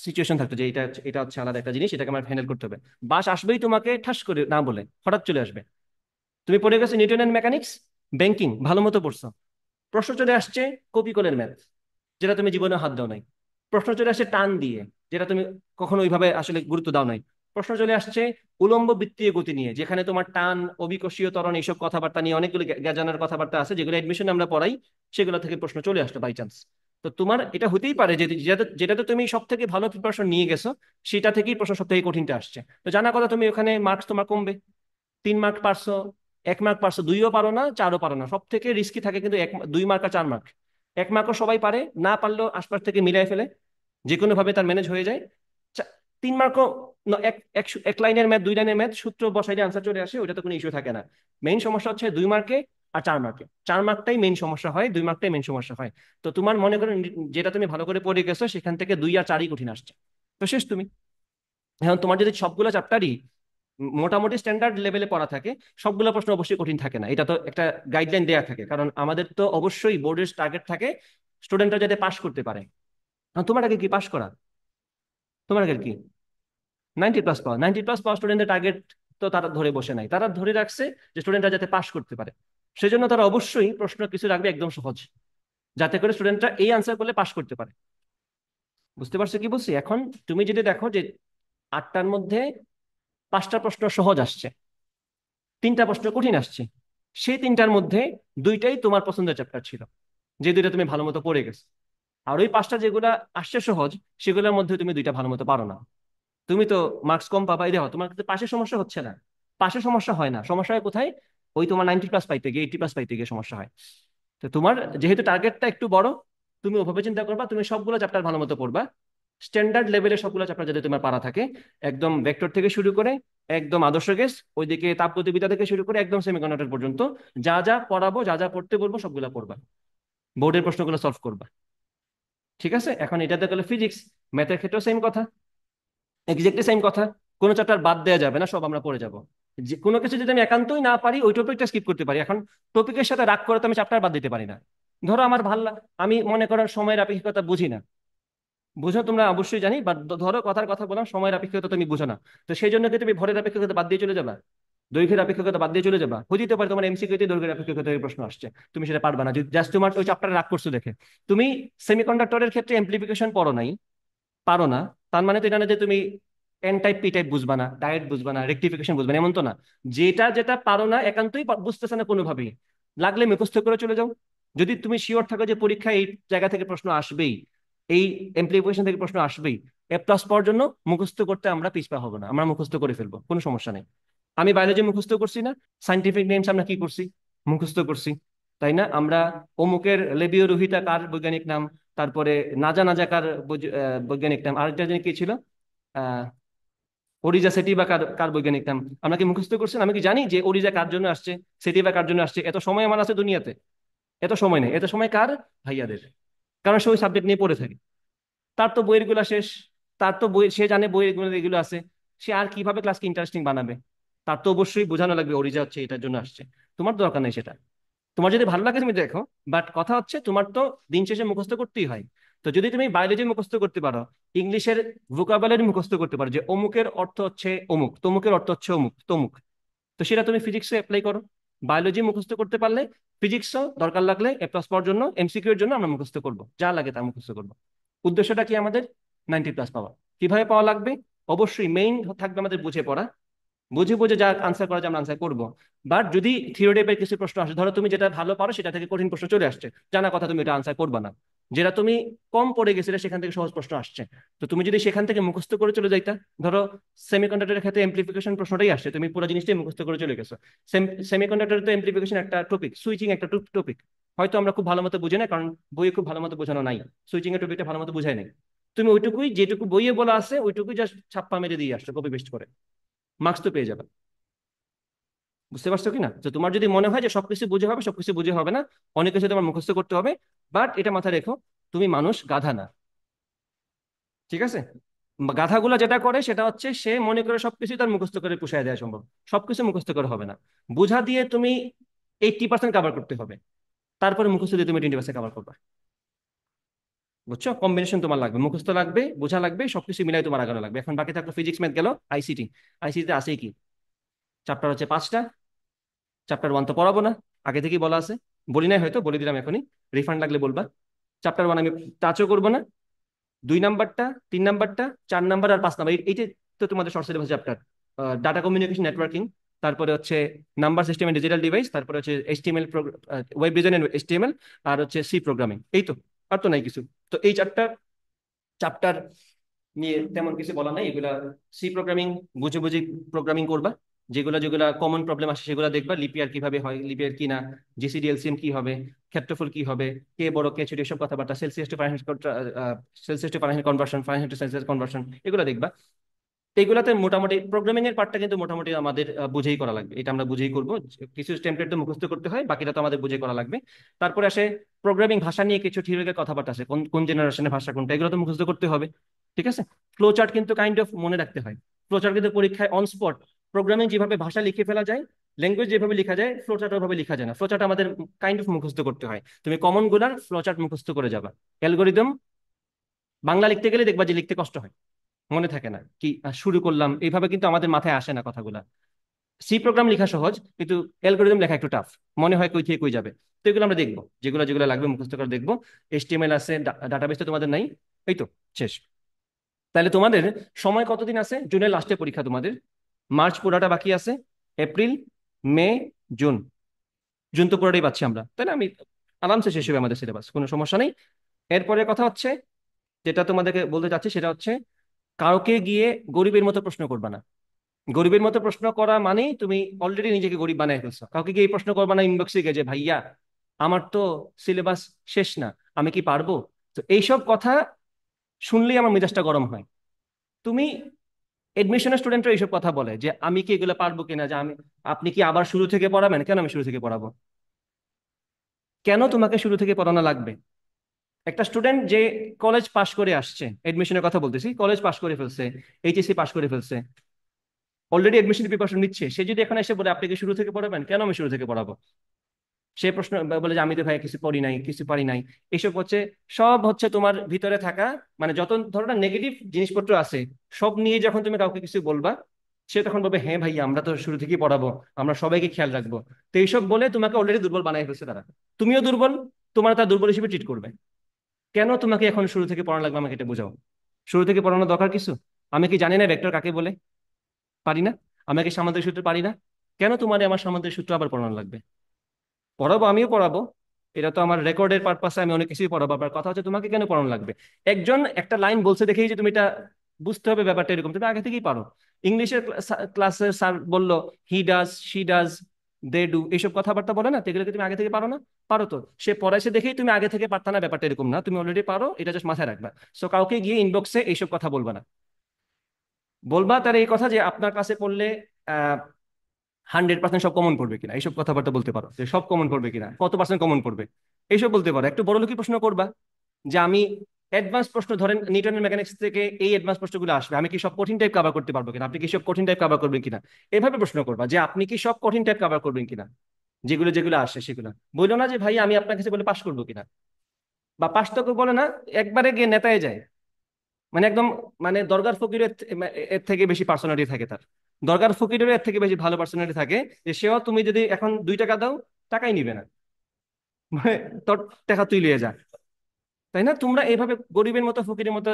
[SPEAKER 1] সিচুয়েশন থাকতো, যে এটা এটা হচ্ছে আলাদা একটা জিনিস, এটাকে আমার হ্যান্ডেল করতে হবে। বাস আসবেই তোমাকে ঠাস করে না বলে, হঠাৎ চলে আসবে। তুমি পড়ে গেছো নিউটনের মেকানিক্স, ব্যাংকিং ভালো মতো পড়ছো, প্রশ্ন চলে আসছে কপি কলের ম্যাথ, যেটা তুমি জীবনে হাত দাও নাই। প্রশ্ন চলে আসছে টান দিয়ে, যেটা তুমি কখনো ওইভাবে আসলে গুরুত্ব দাও নাই। প্রশ্ন চলে আসছে উলম্ব বৃত্তীয় গতি নিয়ে, যেখানে তোমার টান, অভিকর্ষীয় ত্বরণ, এইসব কথাবার্তা নিয়ে অনেকগুলো জ্ঞানের কথাবার্তা আছে যেগুলো এডমিশনে আমরা পড়াই, সেগুলো থেকে প্রশ্ন চলে আসলো বাই চান্স। তো তোমার এটা হতেই পারে যে যেটাতে তুমি সব থেকে ভালো প্রিপারেশন নিয়ে গেছো, সেটা থেকেই প্রশ্ন সব থেকে কঠিনটা আসছে। তো জানা কথা, তুমি ওখানে মার্কস তোমার কমবে। 3 মার্ক পারছো, 1 মার্ক পারছো, দুইও পারো না, চারও পারো না, সব থেকে রিস্কি থাকে কিন্তু 2 মার্ক আর 4 মার্ক। 1 মার্কও সবাই পারে, না পারলেও আশপাশ থেকে মিলাই ফেলে, যে কোনো ভাবে তার ম্যানেজ হয়ে যায়। 3 মার্কও এক এক এক লাইনের ম্যাথ, 2 লাইনের ম্যাথ, সূত্র বসাইলে আনসার চলে আসে, ওইটা তো কোনো ইস্যু থাকে না। মেইন সমস্যা হচ্ছে 2 মার্কে আর 4 মার্কে। 4 মার্কটাই মেইন সমস্যা হয়, 2 মার্কটাই মেইন সমস্যা হয়। তো তোমার মনে করো যেটা তুমি ভালো করে পড়ে গেছো, সেখান থেকে 2 আর 4ই কঠিন আসছে, তো শেষ তুমি। এখন তোমার যদি সবগুলো চ্যাপ্টারই মোটামুটি স্ট্যান্ডার্ড লেভেলে পড়া থাকে, সবগুলো প্রশ্ন অবশ্যই কঠিন থাকে না, এটা তো একটা গাইডলাইন দেয়া থাকে, কারণ আমাদের তো অবশ্যই বোর্ডের টার্গেট থাকে স্টুডেন্টরা যাতে পাশ করতে পারে। তোমার আগে কি পাশ করা? তোমার আগে কি 90+ পাওয়া? 90+ পাওয়া স্টুডেন্টের টার্গেট তো তারা ধরে বসে নাই, তারা ধরে রাখছে যে স্টুডেন্টরা যাতে পাশ করতে পারে। সেজন্য তারা অবশ্যই প্রশ্ন কিছু রাখবে একদম সহজ, যাতে করে স্টুডেন্টরা এই আনসার করলে পাশ করতে পারে। বুঝতে পারছো কি বলছি? এখন তুমি যদি দেখো যে 8টার মধ্যে 5টা প্রশ্ন সহজ আসছে, 3টা প্রশ্ন কঠিন আসছে, সেই 3টার মধ্যে 2টাই তোমার পছন্দের চ্যাপ্টার ছিল, যে 2টা তুমি ভালো মতো পড়ে গেছো। আর ওই 5টা যেগুলা আসছে সহজ, সেগুলোর মধ্যে তুমি 2টা ভালো মতো পারো না, তুমি তো মার্কস কম পাবাই। দেখো তোমার কিন্তু পাশে সমস্যা হচ্ছে না, পাশে সমস্যা হয় না, সমস্যা হয় কোথায়? ওই তোমার 90+ পাইতে গিয়ে, 80+ পাইতে গিয়ে সমস্যা হয়। তো তোমার যেহেতু টার্গেটটা একটু বড়, তুমি ওভাবে চিন্তা করবা, তুমি সবগুলো চ্যাপ্টার ভালো মতো পড়বা, স্ট্যান্ডার্ড লেভেলের সবগুলো চ্যাপ্টার যাতে তোমার পারা থাকে, একদম ভেক্টর থেকে শুরু করে একদম আদর্শ গ্যাস, ওইদিকে তাপগতিবিদ্যা থেকে শুরু করে একদম সেমিকন্ডাক্টর পর্যন্ত যা যা পড়াবো, যা যা পড়তে বলবো, সবগুলো পড়বা, বোর্ডের প্রশ্নগুলো সলভ করবা। ঠিক আছে? এখন এটাতে গেলে ফিজিক্স, ম্যাথের ক্ষেত্রেও সেম কথা, এক্স্যাক্টলি সেম কথা। কোনো চ্যাপ্টার বাদ দেওয়া যাবে না, সব আমরা পড়ে যাব। যে কোনো কিছু যদি আমি একান্তই না পারি, ওই টপিকটা স্কিপ করতে পারি। এখন টপিকের সাথে রাগ করে তো আমি চ্যাপ্টার বাদ দিতে পারি না। ধরো আমার আমি মনে করার সময়ের আপেক্ষিকতা বুঝি না, বুঝো তোমরা অবশ্যই জানি, বাট ধরো কথার কথা বললাম, সময়ের আপেক্ষিকতা তুমি বুঝো না, তো সেই জন্য কি তুমি ভরের আপেক্ষিকতা বাদ দিয়ে চলে যাবা? দৈর্ঘ্যের আপেক্ষিকতা বাদ দিয়ে চলে যাবা? হইতে পারে তোমার এমসিকিউতে দৈর্ঘ্যের আপেক্ষিকতা থেকে প্রশ্ন আসছে, তুমি সেটা পারবা না জাস্ট তোমার ওই চ্যাপ্টারে রাগ করছো দেখে। তুমি সেমিকন্ডাক্টরের ক্ষেত্রে এমপ্লিফিকেশন পড়ো নাই, পারো না, তার মানে তো এটা না যে তুমি এন টাইপ পি টাইপ বুঝবা না, ডায়েট বুঝবা না, রেক্টিফিকেশন বুঝবা না, এমন তো না। যেটা যেটা পারো না, একান্তই বুঝতেছে না কোনোভাবেই, লাগলে মুখস্থ করে চলে যাও। যদি তুমি শিওর থাকো যে পরীক্ষায় এই জায়গা থেকে প্রশ্ন আসবেই, এই এমপ্লিফিকেশন থেকে প্রশ্ন আসবেই, A+ পাওয়ার জন্য মুখস্থ করতে আমরা পিছপা হবো না, আমরা মুখস্থ করে ফেলবো, কোনো সমস্যা নেই। আমি বায়োলজি মুখস্থ করছি না, সাইন্টিফিক নেমস আমরা কি করছি? মুখস্থ করছি, তাই না? আমরা অমুকের লেবিও রোহিতা কার বৈজ্ঞানিক নাম, তারপরে নাজা নাজা কার বৈজ্ঞানিক নাম, আরেকটা জানি কি ছিল, আহ ওরিজা সেটিভা কার কার বৈজ্ঞানিক নাম, আমরা কি মুখস্থ করছি না? আমি কি জানি যে ওরিজা কার জন্য আসছে, সেটিভা কার জন্য আসছে? এত সময় আমার আছে দুনিয়াতে? এত সময় নেই, এত সময় কার? ভাইয়াদের, কারণ সে ওই সাবজেক্ট নিয়ে পড়ে থাকে, তার তো বইয়ের গুলা শেষ, তার তো বই, সে জানে বইয়ের গুলো এগুলো আছে, সে আর কিভাবে ক্লাসকে ইন্টারেস্টিং বানাবে? তার তো অবশ্যই বোঝানো লাগবে ওরিজা হচ্ছে এটার জন্য আসছে। তোমার দরকার নেই সেটা, তোমার যদি ভালো লাগে তুমি দেখো, বাট কথা হচ্ছে তোমার তো দিন শেষে মুখস্থ করতেই হয়। তো যদি তুমি বায়োলজি মুখস্থ করতে পারো, ইংলিশের ভোকাবুলারি মুখস্থ করতে পারো, যে অমুকের অর্থ হচ্ছে অমুক, তমুকের অর্থ হচ্ছে অমুক তমুক, তো সেটা তুমি ফিজিক্সে অ্যাপ্লাই করো। বায়োলজি মুখস্থ করতে পারলে ফিজিক্সও দরকার লাগলে A+ পাওয়ার জন্য, এমসিকিউ এর জন্য আমরা মুখস্থ করবো, যা লাগে তা মুখস্থ করবো। উদ্দেশ্যটা কি আমাদের? 90+ পাওয়া। কিভাবে পাওয়া লাগবে? অবশ্যই মেইন থাকবে আমাদের বুঝে পড়া, বুঝে বুঝে যা আনসার করা যায় আমরা আনসার করবো। বাট যদি থিওরি টাইপের কিছু প্রশ্ন আসে, ধরো তুমি যেটা ভালো পারো সেটা থেকে কঠিন প্রশ্ন চলে আসছে, জানা কথা তুমি এটা আনসার করবা না। যেটা তুমি কম পড়ে গেছিলে সেখান থেকে সহজ প্রশ্ন আসছে, তো তুমি যদি সেখান থেকে মুখস্থ করে চলে যাইতা, ধরো সেমিকন্ডাক্টরের ক্ষেত্রে এমপ্লিফিকেশন প্রশ্নটাই আসছে, তুমি পুরো জিনিসটাই মুখস্থ করে চলে গেছো। সেমিকন্ডাক্টরে তো এমপ্লিফিকেশন একটা টপিক, সুইচিং একটা টপিক, হয়তো আমরা খুব ভালো মতো বুঝি না, কারণ বইয়ে খুব ভালো মতো বোঝানো নাই, সুইচিং এর টপিকটা ভালো মতো বুঝাই নাই। তুমি ওইটুকুই, যেটুকু বইয়ে বলা আছে ওইটুকুই জাস্ট ছাপ্পা মেরে দিয়ে আসছো, কপি পেস্ট করে, মার্কস তো পেয়ে যাবে। বুঝতে পারছো কিনা? তো তোমার যদি মনে হয় যে সবকিছু বুঝে হবে, সবকিছু বুঝে হবে না, অনেক কিছু তোমার মুখস্থ করতে হবে, বাট এটা মাথায় রেখো, তুমি মানুষ, গাধা না। ঠিক আছে? গাধাগুলা যেটা করে সেটা হচ্ছে সে মনে করে সবকিছু তার মুখস্থ করে পুষায় দেওয়া সম্ভব। সবকিছু মুখস্থ করে হবে না, বোঝা দিয়ে তুমি 80% কাভার করতে হবে, তারপরে মুখস্থ দিয়ে তুমি 20% কাভার করবে। বুঝছো? কম্বিনেশন তোমার লাগবে, মুখস্থ লাগবে, বোঝা লাগবে, সবকিছু মিলাই তোমার আগানো লাগবে। এখন বাকি থাকলো ফিজিক্স, ম্যাথ গেল, আইসিটি। আইসিটিতে আছে কি? চ্যাপ্টার হচ্ছে 5টা, চ্যাপ্টার 1 তো পড়াবো না, আগে থেকেই বলা আছে, বলি নাই হয়তো, বলে দিলাম এখনই, রিফান্ড লাগলে বলবা। চ্যাপ্টার 1 আমি টাচও করবো না, 2 নাম্বারটা, 3 নাম্বারটা, 4 নাম্বার আর 5 নাম্বার, এই যে তো তোমাদের short syllabus chapter data communication networking, তারপরে হচ্ছে number system and digital device, তারপরে হচ্ছে HTML, web design and HTML, আর হচ্ছে সি প্রোগ্রামিং। এই তো, আর তো নাই কিছু। তো এই চারটা চ্যাপ্টার নিয়ে তেমন কিছু বলা নাই। এগুলা সি প্রোগ্রামিং বুঝে বুঝে প্রোগ্রামিং করবা, যেগুলো যেগুলো কমন প্রবলেম আসে সেগুলো দেখবা, লিপিয়ার কিভাবে হয়, লিপিয়ার কি না, জিসিডি এলসিএম কি হবে, ক্ষেত্রফল কি হবে, কে বড় কে ছোট, এসব কথাবার্তা, Celsius to Fahrenheit, Celsius to Fahrenheit conversion, Fahrenheit to Celsius conversion, এগুলো দেখবা। এইগুলাতে মোটামুটি প্রোগ্রামিং এর পার্টটা কিন্তু মোটামুটি আমাদের বুঝেই করা লাগবে, এটা আমরা বুঝেই করবো। কিছু টেমপ্লেট তো মুখস্থ করতে হয়, বাকিটা তো আমাদের বুঝেই করা লাগবে। তারপরে আসে প্রোগ্রামিং ভাষা নিয়ে কিছু থিওরিক্যাল কথাবার্তা আছে, কোন কোন জেনারেশনের ভাষা কোনটা, এগুলো তো মুখস্থ করতে হবে। ঠিক আছে। ফ্লো চার্ট কিন্তু কাইন্ড অফ মনে রাখতে হয়। ফ্লো চার্ট কিন্তু পরীক্ষায় অন স্পট, প্রোগ্রামিং যেভাবে ভাষা লিখে ফেলা যায়, ল্যাঙ্গুয়েজ যেভাবে লেখা যায়, ফ্লো চার্ট ওভাবে লেখা যায় না। ফ্লো চার্ট আমাদের কাইন্ড অফ মুখস্থ করতে হয়। তুমি কমন গুলার ফ্লো চার্ট মুখস্থ করে যাবা। অ্যালগোরিদম বাংলা লিখতে গেলে দেখবা যে লিখতে কষ্ট হয়, মনে থাকে না কি শুরু করলাম, এইভাবে কিন্তু আমাদের মাথায় আসে না কথাগুলা। সি প্রোগ্রাম লেখা সহজ, কিন্তু অ্যালগোরিদম লেখা একটু টাফ, মনে হয় কই থেকে কই যাবে। তো এগুলো আমরা দেখবো, যেগুলো যেগুলো লাগবে মুখস্থ করে দেখবো। এইচটিএমএল আছে, ডাটাবেস তো তোমাদের নাই। এই তো, শেষ। তাহলে তোমাদের সময় কতদিন আছে? জুনের লাস্টে পরীক্ষা তোমাদের, মার্চ পুরাটা বাকি আছে, এপ্রিল, মে, জুন। জুন তো পুরোটাই পাচ্ছি আমরা, তাই না? আমি আরামসে শেষ হবে আমাদের সিলেবাস, কোনো সমস্যা নেই। এরপরে কথা হচ্ছে, যেটা তোমাদেরকে বলতে চাচ্ছি সেটা হচ্ছে, কাউকে গিয়ে গরিবের মতো প্রশ্ন করবা না। গরিবের মতো প্রশ্ন করা মানে তুমি অলরেডি নিজেকে গরিব বানাই ফেলছো। কাউকে গিয়ে এই প্রশ্ন করবা না ইনবক্সে গিয়ে যে ভাইয়া আমার তো সিলেবাস শেষ না, আমি কি পারবো? তো এইসব কথা শুনলেই আমার মেজাজটা গরম হয়। তুমি, এডমিশনের স্টুডেন্টরা এইসব কথা বলে যে আমি কি এগুলো পারবো কিনা, যে আমি, আপনি কি আবার শুরু থেকে পড়াবেন? কেন আমি শুরু থেকে পড়াবো? কেন তোমাকে শুরু থেকে পড়ানো লাগবে? একটা স্টুডেন্ট যে কলেজ পাশ করে আসছে, এডমিশনের কথা বলতেছি, কলেজ পাশ করে ফেলছে, এইচএসসি পাশ করে ফেলছে, অলরেডি এডমিশন প্রিপারেশন নিচ্ছে, সে যদি এখন এসে বলে আপনি কি শুরু থেকে পড়াবেন, কেন আমি শুরু থেকে পড়াবো? সে প্রশ্ন বলে যে আমি তো ভাই কিছু পড়ি নাই, কিছু পারি নাই। এসব হচ্ছে, সব হচ্ছে তোমার ভিতরে থাকা, মানে যত ধরনের নেগেটিভ জিনিসপত্র আছে, সব নিয়ে যখন তুমি কাউকে কিছু বলবা, সে তখন বলবে হ্যাঁ ভাই আমরা তো শুরু থেকেই পড়াবো, আমরা সবাইকে খেয়াল রাখবো। তো এইসব বলে তোমাকে অলরেডি দুর্বল বানাই ফেলছে তারা। তুমিও দুর্বল, তোমার তার দুর্বল হিসেবে ট্রিট করবে। কেন তোমাকে এখন শুরু থেকে পড়ানো লাগবে আমাকে এটা বোঝাও। শুরু থেকে পড়ানো দরকার কিছু? আমি কি জানি না ভেক্টর কাকে বলে? পারি না? আমি কি সামান্তরিক সূত্র পারি না? কেন তোমার আমার সামান্তরিক সূত্র আবার পড়ানো লাগবে? পড়াবো, আমিও পড়াবো, এটা তো আমার রেকর্ডের পারপাসে আমি অনেক কিছুই পড়াবো। আবার কথা হচ্ছে তোমাকে কেন পড়ানো লাগবে? একজন একটা লাইন বলছে দেখেই যে তুমি এটা বুঝতে হবে ব্যাপারটা এরকম, তুমি আগে থেকেই পারো। ইংলিশের ক্লাসে স্যার বললো he does, she does, they do, এইসব কথাবার্তা বলে না, তো এগুলো কি তুমি আগে থেকে পারো না? পারো তো। সে পড়াইছে দেখেই তুমি আগে থেকে পারতা না, ব্যাপারটা এরকম না, তুমি অলরেডি পারো, এটা জাস্ট মাথায় রাখবা। সো কাউকে গিয়ে ইনবক্সে এইসব কথা বলবা না। বলবা তার এই কথা যে আপনার ক্লাসে পড়লে 100% সব কমন পড়বে কিনা, এইসব কথাবার্তা বলতে পারো। যে সব কমন পড়বে কিনা, কত পার্সেন্ট কমন পড়বে, এইসব বলতে পারো। একটু বড়লোকি প্রশ্ন করবা, যে আমি অ্যাডভান্স প্রশ্ন, ধরেন নিউটনের মেকানিক্স থেকে এই অ্যাডভান্স প্রশ্নগুলো আসবে, আমি কি সব কঠিন টাইপ কভার করতে পারবো কিনা, আপনি কি সব কঠিন টাইপ কভার করবেন কিনা, এভাবে প্রশ্ন করবা যে আপনি কি সব কঠিন টাইপ কভার করবেন কিনা, যেগুলো যেগুলো আসে সেগুলো। বললো না যে ভাই আমি আপনার কাছে বলে পাশ করবো কিনা, বা পাশ তো কেউ বলে না, একবারে গিয়ে নেতায় যায়, মানে একদম, মানে দরগার ফকিরের এর থেকে বেশি পার্সোনালিটি থাকে তার। দরগার ফকিরের এর থেকে বেশি ভালো পার্সোনালিটি থাকে, যে সেও তুমি যদি এখন 2 টাকা দাও, টাকাই নিবে না, মানে তোর টাকা তুই লিয়ে যা। তাই না? তোমরা এইভাবে গরিবের মতো ফকিরের মতো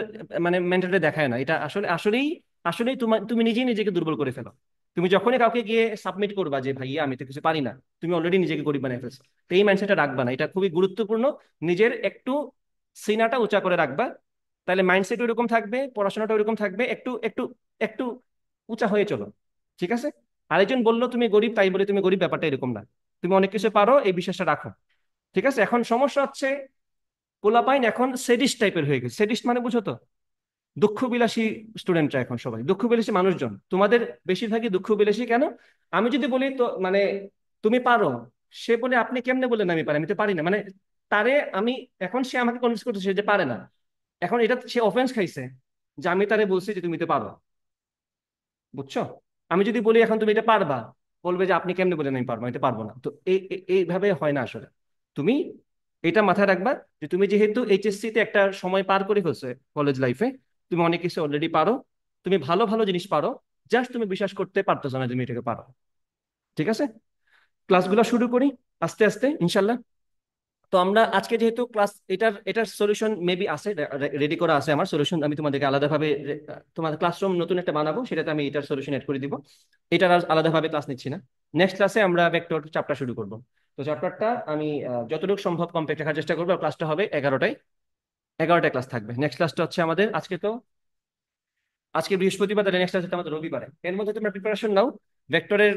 [SPEAKER 1] মানে মেন্টালিটি দেখায় না, এটা আসলে আসলেই আসলেই তোমার, তুমি নিজেই নিজেকে দুর্বল করে ফেলো। তুমি যখনই কাউকে গিয়ে সাবমিট করবা যে ভাইয়া আমি তো কিছু পারি না, তুমি অলরেডি নিজেকে গরিব বানিয়ে ফেলছো। তো এই মাইন্ডসেটটা রাখবা না, এটা খুবই গুরুত্বপূর্ণ। নিজের একটু সিনাটা উঁচা করে রাখবা, তাহলে মাইন্ডসেট ওইরকম থাকবে, পড়াশোনাটা ওইরকম থাকবে, একটু একটু একটু উঁচা হয়ে চলো। ঠিক আছে? আরেকজন বললো তুমি গরিব তাই বলে তুমি গরিব, ব্যাপারটা এরকম না। তুমি অনেক কিছু পারো, এই বিশ্বাসটা রাখো। ঠিক আছে? এখন সমস্যা হচ্ছে পোলাপাইন এখন সেডিস্ট টাইপের হয়ে গেছে। সেডিস্ট মানে বুঝো তো? দুঃখ বিলাসী স্টুডেন্টরা এখন সবাই দুঃখ বিলাসী মানুষজন। তোমাদের বেশিরভাগই দুঃখ বিলাসী। কেন? আমি যদি বলি তো মানে তুমি পারো, সে বলে আপনি কেমনে বললেন আমি পারি, আমি তো পারি না, মানে তারে আমি, এখন সে আমাকে কনভিন্স করতেছে যে পারে না। এখন এটা সে অফেন্স খাইছে যে আমি তারে বলছি যে তুমি তো পারো। বুঝছো? আমি যদি বলি এখন তুমি এটা পারবা, বলবে যে আপনি কেমনে বলেন আমি পারবো, আমি এটা পারবো না। তো এইভাবে হয় না আসলে। তুমি এটা মাথায় রাখবা যে তুমি যেহেতু এইচএসসি তে একটা সময় পার করে ফেলছো কলেজ লাইফে, তুমি অনেক কিছু অলরেডি পারো, তুমি ভালো ভালো জিনিস পারো, জাস্ট তুমি বিশ্বাস করতে পারতেছো না যে তুমি এটাকে পারো। ঠিক আছে? ক্লাসগুলো শুরু করি আস্তে আস্তে ইনশাল্লাহ। তো আমরা আজকে যেহেতু ক্লাস এটার সলিউশন মেবি আছে, রেডি করা আছে আমার সলিউশন, আমি তোমাদেরকে আলাদাভাবে তোমাদের ক্লাসরুম নতুন একটা বানাবো, সেটাতে আমি এটার সলিউশন এড করে দিব। এটার আর আলাদাভাবে ক্লাস নিচ্ছি না। নেক্সট ক্লাসে আমরা ভেক্টর চ্যাপ্টার শুরু করব। তো চ্যাপ্টারটা আমি যতটুকু সম্ভব কমপ্লিট রাখার চেষ্টা করবো। ক্লাসটা হবে 11টায়, 11টায় ক্লাস থাকবে। নেক্সট ক্লাসটা হচ্ছে আমাদের আজকে বৃহস্পতিবার, তাহলে নেক্সট ক্লাস আমাদের রবিবারে। এর মধ্যে তোমরা প্রিপারেশন নাও। ভেক্টরের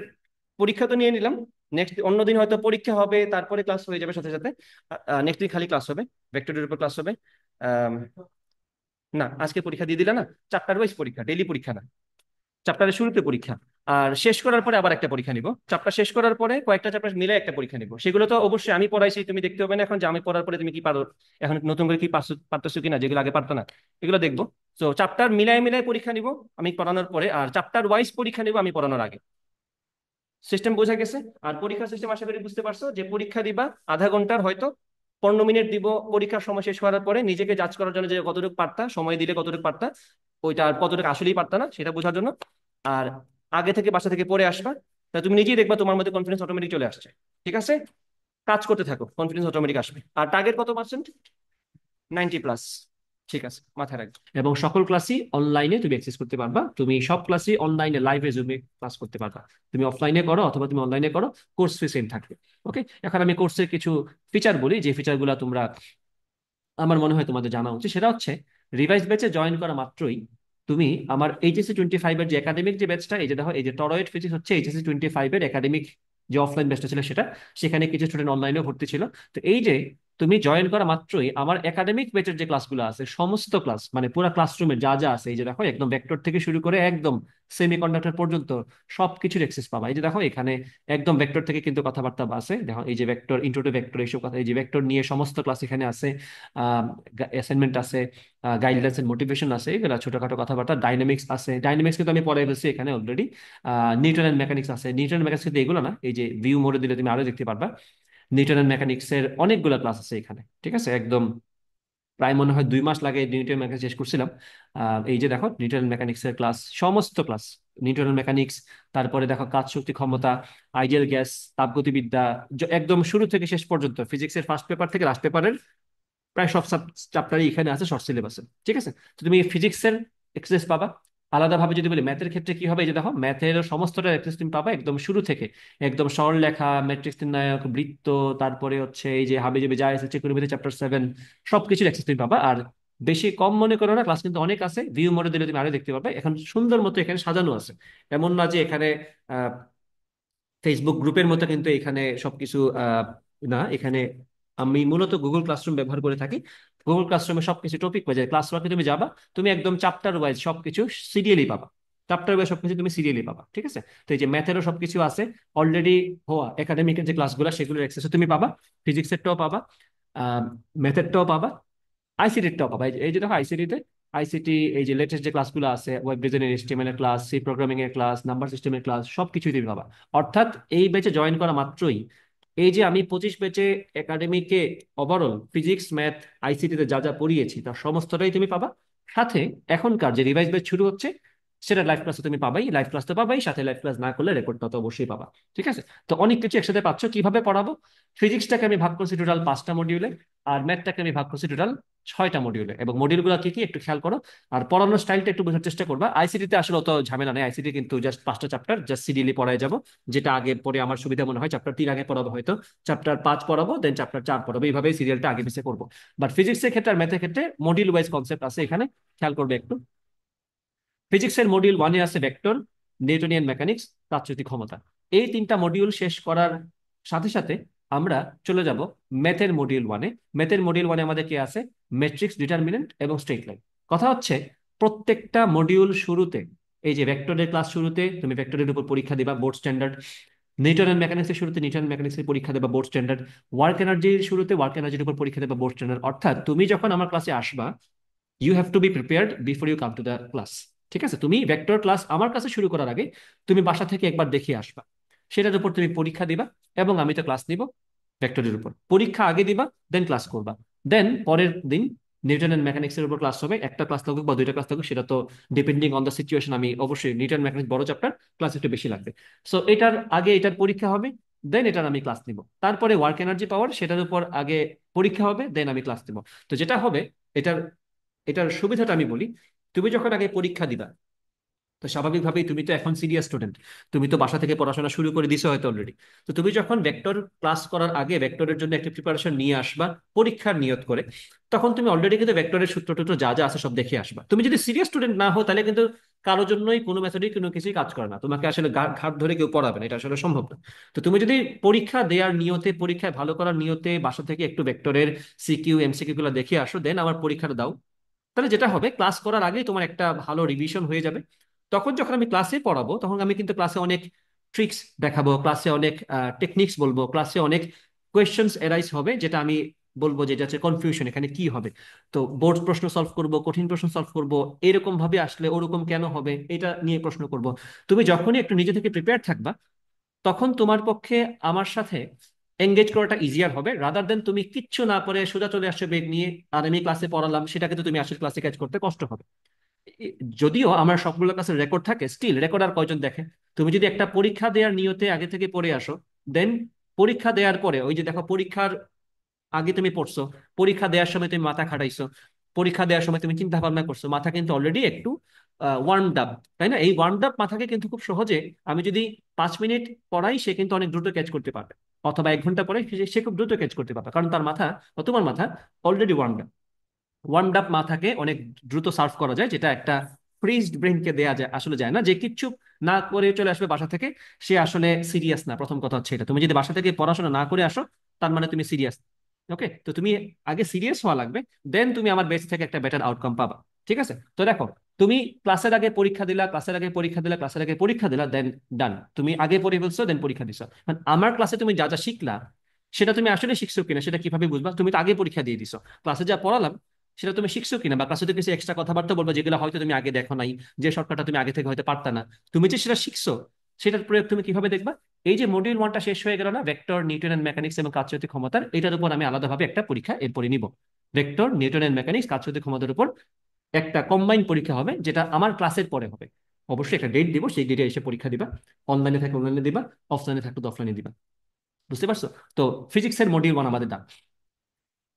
[SPEAKER 1] পরীক্ষা তো নিয়ে নিলাম, নেক্সট অন্যদিন হয়তো পরীক্ষা হবে, তারপরে ক্লাস হয়ে যাবে সাথে সাথে। নেক্সট দিন খালি ক্লাস হবে, ভেক্টরের উপর ক্লাস হবে। আম, না, আজকে পরীক্ষা দিয়ে দিলা না, চ্যাপ্টার ওয়াইজ পরীক্ষা, ডেইলি পরীক্ষা না, চ্যাপ্টারের শুরুতে পরীক্ষা। আর শেষ করার পরে আবার একটা পরীক্ষা নিব, চ্যাপ্টার শেষ করার পরে কয়েকটা চ্যাপ্টার মিলে একটা পরীক্ষা নিব। সেগুলো তো অবশ্যই আমি পড়াইছি, তুমি দেখতে হবে না এখন যে আমি পড়ার পরে তুমি কি পারো, এখন নতুন করে কি পারতেছো কিনা, যেগুলো আগে পারতো না, এগুলো দেখবো। তো চ্যাপ্টার মিলাই মিলাই পরীক্ষা নিব আমি পড়ানোর পরে, আর চ্যাপ্টার ওয়াইজ পরীক্ষা নিব আমি পড়ানোর আগে। সিস্টেম বোঝা গেছে? আর পরীক্ষার সিস্টেম আশা করি বুঝতে পারছো, যে পরীক্ষা দিবা আধা ঘন্টার হয়তো 15 মিনিট দিব, পরীক্ষার সময় শেষ করার পরে নিজেকে জাজ করার জন্য যে কতটুকু পারতা, সময় দিলে কতটুকু পারতা, ওইটা আর কতটুকু আসলেই পারতা না সেটা বোঝার জন্য। আর আগে থেকে বাসা থেকে পড়ে আসবা, তা তুমি নিজেই দেখবা তোমার মধ্যে কনফিডেন্স অটোমেটিক চলে আসছে। ঠিক আছে, কাজ করতে থাকো, কনফিডেন্স অটোমেটিক আসবে। আর টার্গেট কত পার্সেন্ট? 90+। ঠিক আছে, মাথায় রাখবে। এবং সকল ক্লাসই অনলাইনে তুমি অ্যাক্সেস করতে পারবা, তুমি সব ক্লাসই অনলাইনে লাইভে জুমে ক্লাস করতে পারবা। তুমি অফলাইনে করো অথবা তুমি অনলাইনে করো, কোর্স ফি সেম থাকবে। ওকে, এখন আমি কোর্সের কিছু ফিচার বলি, যে ফিচারগুলো তোমরা আমার মনে হয় তোমাদের জানা উচিত। সেটা হচ্ছে, রিভাইস ব্যাচে জয়েন করা মাত্রই তুমি আমার এইচএসসি 25-এর যে একাডেমিক যে ব্যাচটা, এই যে দেখো, এই যে টরয়েড ফিজিক্স হচ্ছে এইচএসসি 25-এর একাডেমিক যে অফলাইন ব্যাচটা ছিল সেটা, সেখানে কিছু স্টুডেন্ট অনলাইনেও ভর্তি ছিল। তো এই যে তুমি জয়েন করা মাত্রই আমার একাডেমিক ব্যাচের যে ক্লাসগুলো আছে, সমস্ত ক্লাস মানে পুরো ক্লাসরুমে যা যা আছে, এই যে দেখো একদম ভেক্টর থেকে শুরু করে একদম সেমিকন্ডাক্টর পর্যন্ত সবকিছুর অ্যাক্সেস পাবা। এই যে দেখো এখানে একদম ভেক্টর থেকে কিন্তু কথাবার্তা আছে, দেখো এই যে ভেক্টর, ইন্ট্রো টু ভেক্টর, এইসব কথা, এই যে ভেক্টর নিয়ে সমস্ত ক্লাস এখানে আছে। অ্যাসাইনমেন্ট আছে, গাইডলাইন্স এন্ড মোটিভেশন আছে, এগুলো ছোটখাটো কথাবার্তা। ডাইনামিক্স আছে, ডাইনামিক্স কিন্তু আমি পড়াই ফেলছি এখানে অলরেডি। নিউটন এন্ড মেকানিক্স আছে, নিউটন এন্ড মেকানিক্স কিন্তু এগুলো না, এই যে ভিউ মোডে দিলে তুমি আরো দেখতে পারবা। নিউটন এন্ড মেকানিক্স এর অনেকগুলো ক্লাস আছে এখানে, ঠিক আছে। একদম প্রায় মনে হয় 2 মাস লাগে নিউটন মেকানিক্স শেষ করছিলাম। এই যে দেখো নিউটন মেকানিক্স এর ক্লাস, সমস্ত ক্লাস নিউটন মেকানিক্স। তারপরে দেখো কাজ শক্তি ক্ষমতা, আইডিয়াল গ্যাস, তাপগতিবিদ্যা, একদম শুরু থেকে শেষ পর্যন্ত ফিজিক্সের ফার্স্ট পেপার থেকে লাস্ট পেপারের প্রায় সব চ্যাপ্টারই এখানে আছে শর্ট সিলেবাসে। ঠিক আছে, তো তুমি ফিজিক্সের এক্সেস পাবা। আলাদাভাবে যদি বলি ম্যাথের ক্ষেত্রে কি হবে, এই যে দেখো ম্যাথের সমস্তটা এক্সেস তুমি পাবা একদম শুরু থেকে, একদম সরল লেখা, ম্যাট্রিক্স নির্ণায়ক, বৃত্ত, তারপরে হচ্ছে এই যে হাবিজাবি যা এসেছে ত্রিকোণমিতি চ্যাপ্টার 7, সবকিছুর এক্সেস তুমি পাবা। আর বেশি কম মনে করো না, ক্লাস কিন্তু অনেক আছে, ভিউ মোডে দিলে তুমি আরো দেখতে পাবে। এখন সুন্দর মতো এখানে সাজানো আছে, এমন না যে এখানে ফেসবুক গ্রুপের মতো কিন্তু এখানে সবকিছু না। এখানে আমি মূলত গুগল ক্লাসরুম ব্যবহার করে থাকি। গুগল ক্লাসরুমে সবকিছু টপিক ওয়াইজ, ক্লাস ওয়ার্কে তুমি যাবা, তুমি একদম চ্যাপ্টার ওয়াইজ সবকিছু সিরিয়ালি পাবা। চ্যাপ্টার ওয়াইজ সবকিছু তুমি সিরিয়ালি পাবা, ঠিক আছে। তো এই যে ম্যাথেরও সবকিছু আছে অলরেডি হওয়া, একাডেমিকের যে ক্লাসগুলো সেগুলোর অ্যাক্সেসও তুমি পাবা, ফিজিক্সেরটাও পাবা, ম্যাথেরটাও পাবা, আইসিটির টপ আপ। এই যে দেখো আইসিটিতে, আইসিটি এই যে লেটেস্ট যে ক্লাসগুলো আছে, ওয়েব ডিজাইনের, এইচটিএমএল এর ক্লাস, সি প্রোগ্রামিং এর ক্লাস, নাম্বার সিস্টেমের ক্লাস, সবকিছুই তুমি পাবা। অর্থাৎ এই ব্যাচে জয়েন করা মাত্রই, এই যে আমি 25 ব্যাচে একাডেমিকে ওভারঅল ফিজিক্স ম্যাথ আইসিটিতে যা যা পড়িয়েছি তার সমস্তটাই তুমি পাবা। সাথে এখনকার যে রিভাইজ ব্যাচ শুরু হচ্ছে সেটা লাইভ ক্লাসে তুমি পাবাই, লাইভ ক্লাস তো পাবাই, সাথে লাইভ ক্লাস না করলে রেকর্ডটা তো অবশ্যই পাবা। ঠিক আছে, তো অনেক কিছু একসাথে পাচ্ছ। কিভাবে পড়াবো? ফিজিক্সটাকে আমি ভাগ করছি টোটাল 5টা মডিউলে, আর ম্যাথটাকে আমি ভাগ করছি টোটাল 6টা মডিউলে। এবং মডিউলগুলো কি কি একটু খেয়াল করো, আর পড়ানোর স্টাইলটা একটু বোঝার চেষ্টা করবা। আইসিটিতে আসলে অত ঝামেলা নেই, আইসিটি কিন্তু জাস্ট 5টা চ্যাপ্টার জাস্ট সিরিয়ালি পড়ায় যাবো, যেটা আগে পরে আমার সুবিধা মনে হয় চ্যাপ্টার 3 আগে পড়াবো, হয়তো চ্যাপ্টার 5 পড়াবো, দেন চ্যাপ্টার 4 পড়াবো, এইভাবেই সিরিয়ালটা আগে পিছিয়ে করবো। বাট ফিজিক্সের ক্ষেত্রে আর ম্যাথের ক্ষেত্রে মডিউল ওয়াইজ কনসেপ্ট আছে এখানে, খেয়াল করবে একটু। ফিজিক্সের মডিউল 1-এ আছে ভেক্টর, নিউটনিয়ান মেকানিক্স, তাপগতিক ক্ষমতা। এই 3টা মডিউল শেষ করার সাথে সাথে আমরা চলে যাব ম্যাথের মডিউল 1-এ। ম্যাথের মডিউল 1-এ আমাদের কি আছে? ম্যাট্রিক্স, ডিটারমিনেন্ট এবং স্ট্রেট লাইন। কথা হচ্ছে প্রত্যেকটা মডিউল শুরুতে, এই যে ভেক্টরের ক্লাস শুরুতে তুমি ভেক্টরের উপর পরীক্ষা দিবা, বোর্ড স্ট্যান্ডার্ড। নিউটনের মেকানিক্সের শুরুতে নিউটন মেকানিক্সের পরীক্ষা দেবা, বোর্ড স্ট্যান্ডার্ড। ওয়ার্ক এনার্জির শুরুতে ওয়ার্ক এনার্জির উপর পরীক্ষা দেবা, বোর্ড স্ট্যান্ডার্ড। অর্থাৎ তুমি যখন আমার ক্লাসে আসবা, you have to be prepared before you come to the class. ঠিক আছে, তুমি ভেক্টর ক্লাস আমার কাছে শুরু করার আগে তুমি বাসা থেকে একবার দেখে আসবা, সেটার উপর তুমি পরীক্ষা দিবা, এবং আমি তো ক্লাস নিব ভেক্টরের উপর। পরীক্ষা আগে দিবা, দেন ক্লাস করবা, দেন পরের দিন নিউটন এন্ড মেকানিক্স এর উপর ক্লাস হবে। একটা ক্লাস লাগুক বা 2টা ক্লাস লাগুক, সেটা তো ডিপেন্ডিং অন দ্য সিচুয়েশন। আমি অবশ্যই নিউটন মেকানিক্স বড় চ্যাপ্টার, ক্লাস একটু বেশি লাগবে। সো এটার আগে এটার পরীক্ষা হবে, দেন এটার আমি ক্লাস নিব। তারপরে ওয়ার্ক এনার্জি পাওয়ার, সেটার উপর আগে পরীক্ষা হবে, দেন আমি ক্লাস নিব। তো যেটা হবে, এটার এটার সুবিধাটা আমি বলি। তুমি যখন আগে পরীক্ষা দিবা, তো স্বাভাবিকভাবেই তুমি তো এখন সিরিয়াস স্টুডেন্ট, তুমি তো বাসা থেকে পড়াশোনা শুরু করে দিছো হয়তো অলরেডি। তো তুমি যখন ভেক্টর ক্লাস করার আগে ভেক্টরের জন্য একটা প্রিপারেশন নিয়ে আসবা পরীক্ষার নিয়ত করে, তখন তুমি অলরেডি কিন্তু ভেক্টরের সূত্র টুত্র যা যা আছে সব দেখে আসবা। তুমি যদি সিরিয়াস স্টুডেন্ট না হও, তাহলে কিন্তু কারোর জন্যই কোনো মেথডই কোনো কিছুই কাজ করে না, তোমাকে আসলে ঘাট ধরে কেউ পড়াবে না, এটা আসলে সম্ভব না। তো তুমি যদি পরীক্ষা দেওয়ার নিয়তে, পরীক্ষায় ভালো করার নিয়তে বাসা থেকে একটু ভেক্টরের সিকিউ এমসিকিউ গুলো দেখে আসো, দেন আমার পরীক্ষাটা দাও, তাহলে যেটা হবে ক্লাস করার আগেই তোমার একটা ভালো রিভিশন হয়ে যাবে। তখন যখন আমি ক্লাসে পড়াবো, তখন আমি কিন্তু ক্লাসে অনেক ট্রিক্স দেখাবো, ক্লাসে অনেক টেকনিক্স বলবো, ক্লাসে অনেক কোয়েশ্চেন্স এরাইজ হবে, যেটা আমি বলবো যে এটা হচ্ছে কনফিউশন, এখানে কি হবে। তো বোর্ড প্রশ্ন সলভ করব, কঠিন প্রশ্ন সলভ করব, এরকম ভাবে আসলে ওরকম কেন হবে, এটা নিয়ে প্রশ্ন করব। তুমি যখনই একটু নিজে থেকে প্রিপেয়ার থাকবা, তখন তোমার পক্ষে আমার সাথে এঙ্গেজ করাটা ইজিয়ার হবে, রাদার দেন তুমি কিচ্ছু না করে সোজা চলে আসছো বেগ নিয়ে, আর আমি ক্লাসে পড়ালাম, সেটা কিন্তু তুমি আসলে ক্লাসে ক্যাচ করতে কষ্ট হবে। যদিও আমার সবগুলো ক্লাসের রেকর্ড থাকে, স্টিল রেকর্ড আর কয়জন দেখে। তুমি যদি একটা পরীক্ষা দেওয়ার নিয়তে আগে থেকে পড়ে আসো, দেন পরীক্ষা দেওয়ার পরে ওই যে দেখো, পরীক্ষার আগে তুমি পড়ছো, পরীক্ষা দেওয়ার সময় তুমি মাথা খাটাইছো, পরীক্ষা দেওয়ার সময় তুমি চিন্তা ভাবনা করছো, মাথা কিন্তু অলরেডি একটু ওয়ার্ম আপ, তাই না? এই ওয়ার্ম আপ মাথাকে কিন্তু খুব সহজে, আমি যদি 5 মিনিট পড়াই, সে কিন্তু অনেক দ্রুত ক্যাচ করতে পারবে, অথবা 1 ঘন্টা পরে সে খুব দ্রুত ক্যাচ করতে পারবে, কারণ তার মাথা বা তোমার মাথা already warm up. Warmed up মাথাকে অনেক দ্রুত সার্ভ করা যায়, যেটা একটা ফ্রিজড ব্রেনকে দেয়া যায়, আসলে যায় না। যে কিচ্ছু না করে চলে আসবে বাসা থেকে, সে আসলে সিরিয়াস না। প্রথম কথা হচ্ছে এটা, তুমি যদি বাসা থেকে পড়াশোনা না করে আসো, তার মানে তুমি সিরিয়াস। ওকে, তো তুমি আগে সিরিয়াস হওয়া লাগবে, দেন তুমি আমার বেস থেকে একটা বেটার আউটকাম পাবা। ঠিক আছে? তো দেখো, তুমি ক্লাসের আগে পরীক্ষা দিলা, ক্লাসের আগে পরীক্ষা দিলা, ক্লাসের আগে পরীক্ষা দিলা, দেন ডান, তুমি আগে পড়ে ফেলছো, দেন পরীক্ষা দিছো। আমার ক্লাসে তুমি যা যা শিখলা, সেটা তুমি আসলে শিখছো কিনা সেটা কিভাবে বুঝবা? তুমি তো আগে পরীক্ষা দিয়ে দিছো। ক্লাসে যা পড়ালাম সেটা তুমি শিখছো কিনা, বা ক্লাসে কিছু এক্সট্রা কথাবার্তা বলবো যেগুলো হয়তো তুমি আগে দেখো নাই, যে শর্টকাটটা তুমি আগে থেকে হয়তো পারতা না, তুমি যে সেটা শিখছো, সেটার প্রয়োগ তুমি কিভাবে দেখবা? এই যে মডিউল ওয়ানটা শেষ হয়ে গেল না, ভেক্টর, নিউটন এন্ড মেকানিক্স এবং কার্যকারী ক্ষমতার, এটার উপর আমি আলাদাভাবে একটা পরীক্ষা এরপরে নিব। ভেক্টর, নিউটন এন্ড মেকানিক্স, কার্যকারী ক্ষমতার উপর একটা কম্বাইন পরীক্ষা হবে, যেটা আমার ক্লাসের পরে হবে। অবশ্যই একটা ডেট দিব, সেই ডেটে এসে পরীক্ষা দিবা। অনলাইনে থাকলে অনলাইনে দিবা, অফলাইনে থাকলে অফলাইনে দিবা। বুঝতে পারছো? তো ফিজিক্সের মডিউল ওয়ান আমাদের ডান।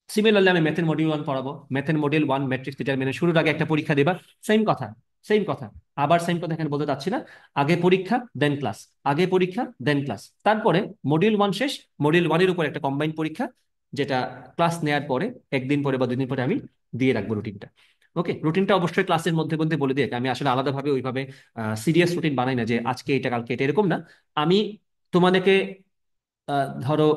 [SPEAKER 1] সিমিলারলি আমি ম্যাথের মডিউল ওয়ান পড়াবো। ম্যাথের মডিউল ওয়ান ম্যাট্রিক্স ডিটারমিনেন্ট, শুরুর আগে একটা পরীক্ষা দিবা। সেম কথা, সেম কথা, আবার সেম কথা এখানে বলতে চাচ্ছি না। আগে পরীক্ষা দেন ক্লাস, আগে পরীক্ষা দেন ক্লাস, তারপরে মডিউল ওয়ান শেষ, মডিউল ওয়ানের উপর একটা কম্বাইন পরীক্ষা, যেটা ক্লাস নেওয়ার পরে 1 দিন পরে বা 2 দিন পরে আমি দিয়ে রাখবো রুটিনটা। ওকে, রুটিনটা অবশ্যই ক্লাসের মধ্যে মধ্যে বলে দিয়ে, আমি আসলে আলাদাভাবে ওইভাবে সিরিয়াস রুটিন বানাই না যে আজকে এটা কালকে এটা, এরকম না। আমি তোমাদেরকে ধরো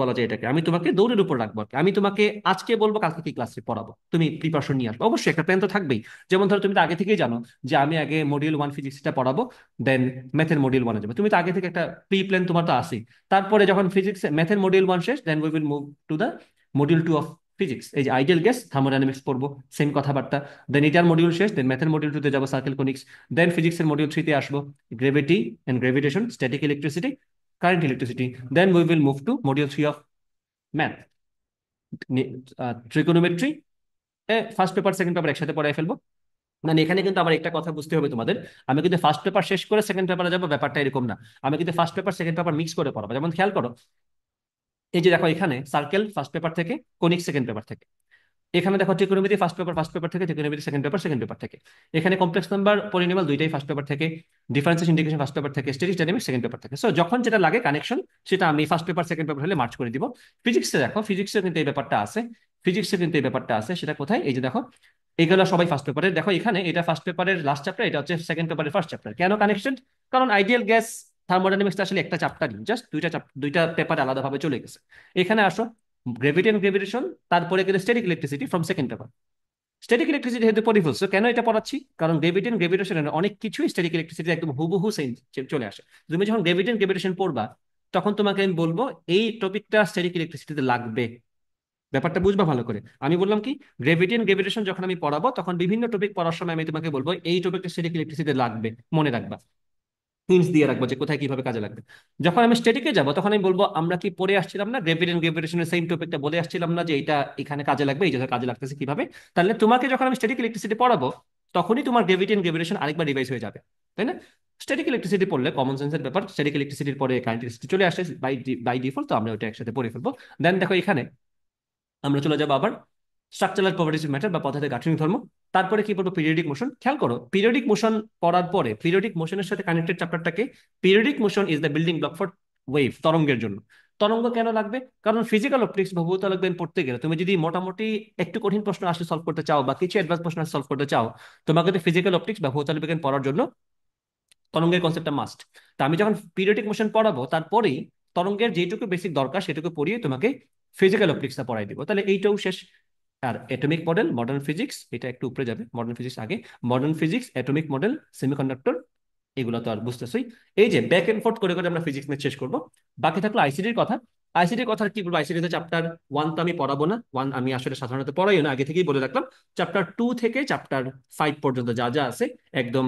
[SPEAKER 1] বলা যায় এটাকে, আমি তোমাকে দৌড়ের উপর রাখবো আর কি। আমি তোমাকে আজকে বলবো কালকে কি ক্লাসে পড়াবো, তুমি প্রিপারেশন নিয়ে আসবে। অবশ্যই একটা প্ল্যান তো থাকবেই। যেমন ধরো তুমি তো আগে থেকেই জানো যে আমি আগে মডিউল ওয়ান ফিজিক্সটা পড়াবো, দেন ম্যাথের মডিউল ওয়ানে যাবে, তুমি তো আগে থেকে একটা প্রি প্ল্যান তোমার তো আছেই। তারপরে যখন ফিজিক্স ম্যাথের মডিউল ওয়ান শেষ, then we will move to the module two of physics, এই যে আইডিয়াল গ্যাস, থার্মোডাইনামিক্স পড়বো, সেম কথাবার্তা। দেন এটার মডিউল শেষ, দেন ম্যাথের মডিউল টুতে যাবো, সার্কেল কনিক্স। দেন ফিজিক্সের মডিউল থ্রিতে আসবো, gravity and gravitation, static electricity, current electricity. Then we will move to module three of math, trigonometry. First paper second paper একসাথে পড়াই ফেলবো। মানে এখানে কিন্তু আবার একটা কথা বুঝতে হবে তোমাদের, আমি কিন্তু ফার্স্ট পেপার শেষ করে সেকেন্ড পেপারে যাবো, ব্যাপারটা এরকম না। আমি কিন্তু first paper second paper mix করে পড়াবো। যেমন খেয়াল করো, এই যে দেখো এখানে সার্কেল ফার্স্ট পেপার থেকে, কোনিক সেকেন্ড পেপার থেকে। এখানে দেখো ত্রিকোণমিতি ফার্স্ট পেপার থেকে, ত্রিকোণমিতি সেকেন্ড পেপার থেকে। এখানে কমপ্লেক্স নাম্বার, পলিনোমিয়াল দুইটাই ফার্স্ট পেপার থেকে, ডিফারেন্সিয়েশন ইন্টিগ্রেশন ফার্স্ট পেপার থেকে, স্ট্যাটিক ডাইনামিক্স সেকেন্ড পেপার থেকে। সো যখন যেটা লাগে কানেকশন, সেটা আমি ফার্স্ট পেপার সেকেন্ড পেপার হলে মার্চ করে দিব। ফিজিক্সে দেখো, ফিজিক্সে কিন্তু এই ব্যাপারটা আছে, ফিজিক্সে কিন্তু এই ব্যাপারটা আছে। সেটা কোথায়? এই যে দেখো, এগুলো সবাই ফার্স্ট পেপারে। দেখো এখানে এটা ফার্স্ট পেপারের লাস্ট চ্যাপ্টার, এটা হচ্ছে সেকেন্ড পেপারের ফার্স্ট চ্যাপ্টার। কেন কানেকশন? কারণ আইডিয়াল গ্যাস, থার্মোডাইনামিক্সটা আসলে একটা চ্যাপ্টারই, জাস্ট দুইটা পেপার আলাদাভাবে চলে গেছে। এখানে আসো, গ্রেভিটি এন্ড গ্রেভিটেশন, তারপরে গেলে static electricity from second paper. Static electricity যেহেতু পড়ে ফেলছো, কেন এটা পড়াচ্ছি? কারণ গ্রেভিটি এন্ড গ্রেভিটেশনের অনেক কিছুই স্ট্যাটিক ইলেকট্রিসিটি একদম হুবহু সেম চলে আসে। তুমি যখন গ্রেভিটি এন্ড গ্রেভিটেশন পড়বা, তখন তোমাকে আমি বলবো এই টপিকটা স্ট্যাটিক ইলেকট্রিসিটিতে লাগবে। ব্যাপারটা বুঝবা ভালো করে। আমি বললাম কি, গ্রেভিটি এন্ড গ্রেভিটেশন যখন আমি পড়াবো, তখন বিভিন্ন টপিক পড়ার সময় আমি তোমাকে বলবো এই টপিকটা স্ট্যাটিক ইলেকট্রিসিটিতে লাগবে, মনে রাখবা, হিন্টস দিয়ে রাখবো যে কোথায় কিভাবে কাজে লাগবে। যখন আমি স্ট্যাটিকে যাব, তখন আমি বলবো আমরা কি পড়ে আসছিলাম না গ্রেভিটি এন্ড গ্রেভিটেশনের সেম টপিকটা, বলে আসছিলাম না যে এটা এখানে কাজে লাগবে, এই যে কাজে লাগতেছে কিভাবে। তাহলে তোমাকে যখন আমি স্ট্যাটিক ইলেকট্রিসিটি পড়াবো, তখনই তোমার গ্রেভিটি এন্ড গ্রেভিটেশন আরেকবার রিভাইজ হয়ে যাবে, তাই না? স্ট্যাটিক ইলেকট্রিসিটি পড়লে কমন সেন্সের ব্যাপার, স্ট্যাটিক ইলেকট্রিসিটির পরে কারেন্ট ইলেকট্রিসিটি চলে আসে বাই বাই ডিফল্ট, তো আমরা ওটা একসাথে পড়ে ফেলবো। দেন দেখো এখানে আমরা চলে যাবো আবার স্ট্রাকচারাল প্রপার্টিজ ম্যাটার বা পদার্থের গাঠনিক ধর্ম। তারপরে কি পড়বো? Periodic motion. খেয়াল করো, পিরিয়ডিক মোশন পড়ার পরে পিরিয়ডিক মোশনের সাথে কানেক্টেড চ্যাপ্টারটাকে, periodic motion is the building block for wave, তরঙ্গের জন্য। তরঙ্গ কেন লাগবে? কারণ ফিজিক্যাল অপটিক্স বা ভৌত বিজ্ঞান পড়তে গেলে তুমি যদি মোটামুটি একটু কঠিন প্রশ্ন আসলে সলভ করতে চাও বা কিছু অ্যাডভান্স প্রশ্ন সলভ করতে চাও, তোমাকে তো ফিজিক্যাল অপটিক্স বা ভৌত বিজ্ঞান পড়ার জন্য তরঙ্গের কনসেপ্টটা মাস্ট। তা আমি যখন পিরিয়ডিক মোশন পড়াবো তারপরেই তরঙ্গের যেটুকু বেসিক দরকার সেটুকু পড়িয়ে তোমাকে ফিজিক্যাল অপটিক্সটা পড়াই দিব, তাহলে এইটাও শেষ। আর এটমিক মডেল, মডার্ন ফিজিক্স, এটা একটু উপরে যাবে, মডার্ন ফিজিক্স আগে। Modern physics, atomic model, semiconductor, এগুলো তো আর বুঝতেছই। এই যে ব্যাক এন্ড ফোর্থ করে করে আমরা ফিজিক্স ম্যাথ শেষ করবো। বাকি থাকলো আইসিটির কথা। আইসিটির কথা কি বলবো? আইসিটি চ্যাপ্টার 1 তো আমি পড়াবো না, 1 আমি আসলে সাধারণত পড়াইও না, আগে থেকেই বলে রাখলাম। চ্যাপ্টার 2 থেকে চ্যাপ্টার 5 পর্যন্ত যা যা আছে একদম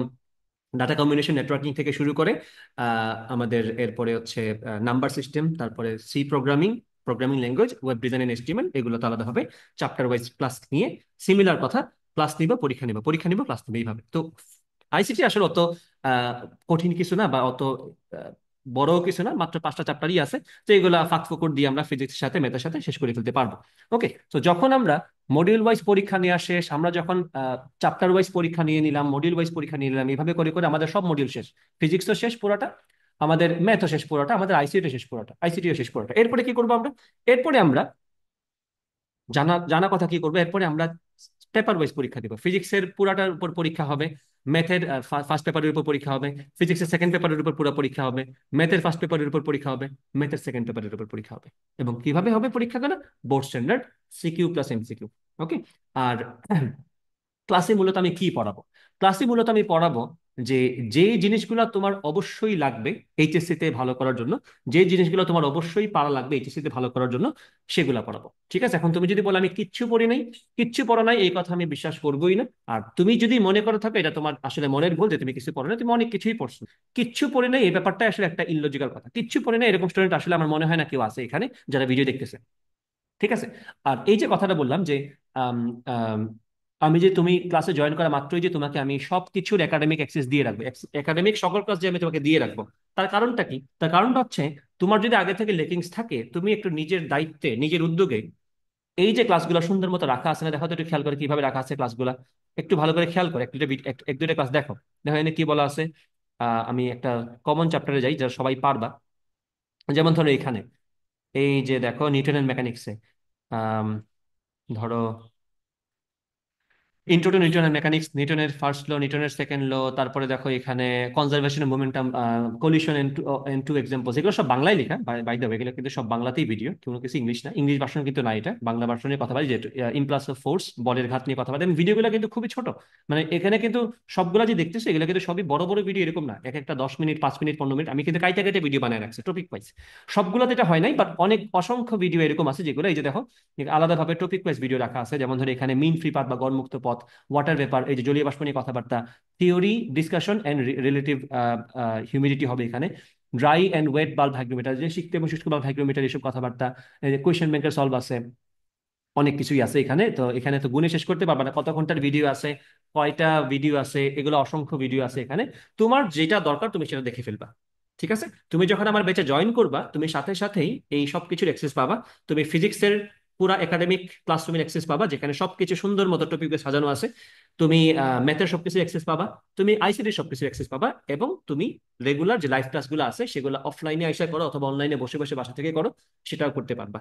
[SPEAKER 1] ডাটা কম্বিনেশন নেটওয়ার্কিং থেকে শুরু করে আমাদের এরপরে হচ্ছে নাম্বার সিস্টেম, তারপরে C programming, programming language, web design and HTML, এগুলো তো আলাদা হবে। চ্যাপ্টার ওয়াইজ ক্লাস নিয়ে সিমিলার কথা, ক্লাস নিব, পরীক্ষা নিব, পরীক্ষা নিব, ক্লাস নিব, এইভাবে। তো আইসিটি আসলে অত কঠিন কিছু না বা অত আহ, বড় কিছু না, মাত্র 5টা চ্যাপ্টারই আছে। তো এগুলা ফাঁক ফোকর দিয়ে আমরা ফিজিক্সের সাথে ম্যাথের সাথে শেষ করে ফেলতে পারবো। ওকে, তো যখন আমরা মডিউল ওয়াইজ পরীক্ষা নেওয়া শেষ, আমরা যখন চ্যাপ্টার ওয়াইজ পরীক্ষা নিয়ে নিলাম, মডিউল ওয়াইজ পরীক্ষা নিয়ে নিলাম, এইভাবে করে করে আমাদের সব মডিউল শেষ, ফিজিক্সও শেষ পুরোটা, আমাদের ম্যাথও শেষ পুরোটা, আমাদের আইসিটিও শেষ পুরোটা, আইসিটিও শেষ পুরোটা। এরপরে কি করবো আমরা? এরপরে আমরা জানা জানা কথা কি করবো, এরপরে আমরা পেপার ওয়াইজ পরীক্ষা দিব। ফিজিক্সের পুরাটার উপর পরীক্ষা হবে, ম্যাথের ফার্স্ট পেপারের উপর পরীক্ষা হবে, ফিজিক্সের সেকেন্ড পেপারের উপর পুরো পরীক্ষা হবে, ম্যাথের ফার্স্ট পেপারের উপর পরীক্ষা হবে, ম্যাথের সেকেন্ড পেপারের উপর পরীক্ষা হবে। এবং কিভাবে হবে পরীক্ষাগুলো? Board standard, CQ plus MCQ. Okay. আর ক্লাসে মূলত আমি কি পড়াবো? ক্লাসে মূলত আমি পড়াবো যে যে জিনিসগুলো তোমার অবশ্যই লাগবে এইচএসসি তে ভালো করার জন্য, যে জিনিসগুলো তোমার অবশ্যই পারা লাগবে এইচএসসি তে ভালো করার জন্য, সেগুলো পড়াবো। ঠিক আছে? এখন তুমি যদি বলো আমি কিচ্ছু পড়ি নাই, কিচ্ছু পড়া নাই, এই কথা আমি বিশ্বাস করবোই না। আর তুমি যদি মনে করো থাকো এটা তোমার আসলে মনের ভুল যে তুমি কিছু পড়ো না, তুমি অনেক কিছুই পড়ছো। কিচ্ছু পড়ে নাই এই ব্যাপারটা আসলে একটা ইললজিক্যাল কথা। কিচ্ছু পড়ে নাই এরকম স্টুডেন্ট আসলে আমার মনে হয় না কেউ আছে এখানে যারা ভিডিও দেখতেছে। ঠিক আছে? আর এই যে কথাটা বললাম যে আম, আম, আমি যে তুমি ক্লাসে জয়েন করা মাত্রই যে তোমাকে আমি সব কিছুর একাডেমিক অ্যাক্সেস দিয়ে রাখবো, একাডেমিক সকল ক্লাস যে আমি তোমাকে দিয়ে রাখবো, তার কারণটা কি? তার কারণটা হচ্ছে তোমার যদি আগে থেকে লেকিংস থাকে, তুমি একটু নিজের দায়িত্বে, নিজের উদ্যোগে এই যে ক্লাসগুলো সুন্দর মতো রাখা আছে না, দেখো তো একটু খেয়াল করে কিভাবে রাখা আছে ক্লাসগুলো, একটু ভালো করে খেয়াল করে এক দুইটা ক্লাস দেখো। দেখো এখানে কি বলা আছে। আমি একটা কমন চ্যাপ্টারে যাই যারা সবাই পারবা। যেমন ধরো এখানে এই যে দেখো নিউটনের মেকানিক্সে ধরো ইন্ট্রো টু নিউটনের মেকানিক্স, নিউটনের ফার্স্ট ল, নিউটনের সেকেন্ড ল, তারপরে দেখো এখানে conservation of momentum, collision and two examples, এগুলো সব বাংলায় লেখা, বাই দ্য ওয়ে এগুলো কিন্তু সব বাংলাতেই ভিডিও, কোনো কিছু ইংলিশ না, ইংলিশ ভার্সন কিন্তু না, এটা বাংলা ভার্সনের কথা বলি, যে ইমপ্লাস অফ ফোর্স, বলের ঘাত নিয়ে কথা বলি। ভিডিওগুলো কিন্তু খুবই ছোট, মানে এখানে কিন্তু সবগুলা যে দেখতেছো এগুলো কিন্তু সবই বড় বড় ভিডিও, এরকম না এক একটা 10 মিনিট, 5 মিনিট, 15 মিনিট, আমি কিন্তু কাইটা কাইটা ভিডিও বানায় রাখছি টপিক ওয়াইজ। সবগুলোতে এটা হয় নাই, বাট অনেক অসংখ্য ভিডিও এরকম আছে যেগুলো এই যে দেখো আলাদাভাবে টপিক ওয়াইজ ভিডিও রাখা আছে। যেমন ধরো এখানে মিন ফ্রি পাথ বা গড়মুক্ত পথ, ওয়াটার ভেপার, এই যে জলীয় বাষ্প নিয়ে কথাবার্তা, theory, discussion and relative humidity হবে এখানে, dry and wet bulb hygrometer, যে সিক্ত এবং শুষ্ক বাল্ব হাইগ্রোমিটার, এসব কথাবার্তা, কোয়েশ্চেন ব্যাংকের সলভ আছে, অনেক কিছুই আছে এখানে। তো এখানে তো গুণে শেষ করতে পারবা না কত ঘন্টার ভিডিও আছে, কয়টা ভিডিও আছে, এগুলো অসংখ্য ভিডিও আছে এখানে। তোমার যেটা দরকার তুমি সেটা দেখে ফেলবা। ঠিক আছে? তুমি যখন আমার ব্যাচে জয়েন করবা তুমি সাথে সাথেই এই সব কিছুর অ্যাক্সেস পাবা। তুমি ফিজিক্সের পুরা একাডেমিক ক্লাসরুমের অ্যাক্সেস পাবা, যেখানে সবকিছু সুন্দর মতো টপিকে সাজানো আছে। তুমি ম্যাথের সবকিছু অ্যাক্সেস পাবা, তুমি আইসিটির সবকিছু অ্যাক্সেস পাবা, এবং তুমি রেগুলার যে লাইভ ক্লাসগুলো আছে সেগুলো অফলাইনে আইসা করো অথবা অনলাইনে বসে বসে বাসা থেকে করো, সেটাও করতে পারবা।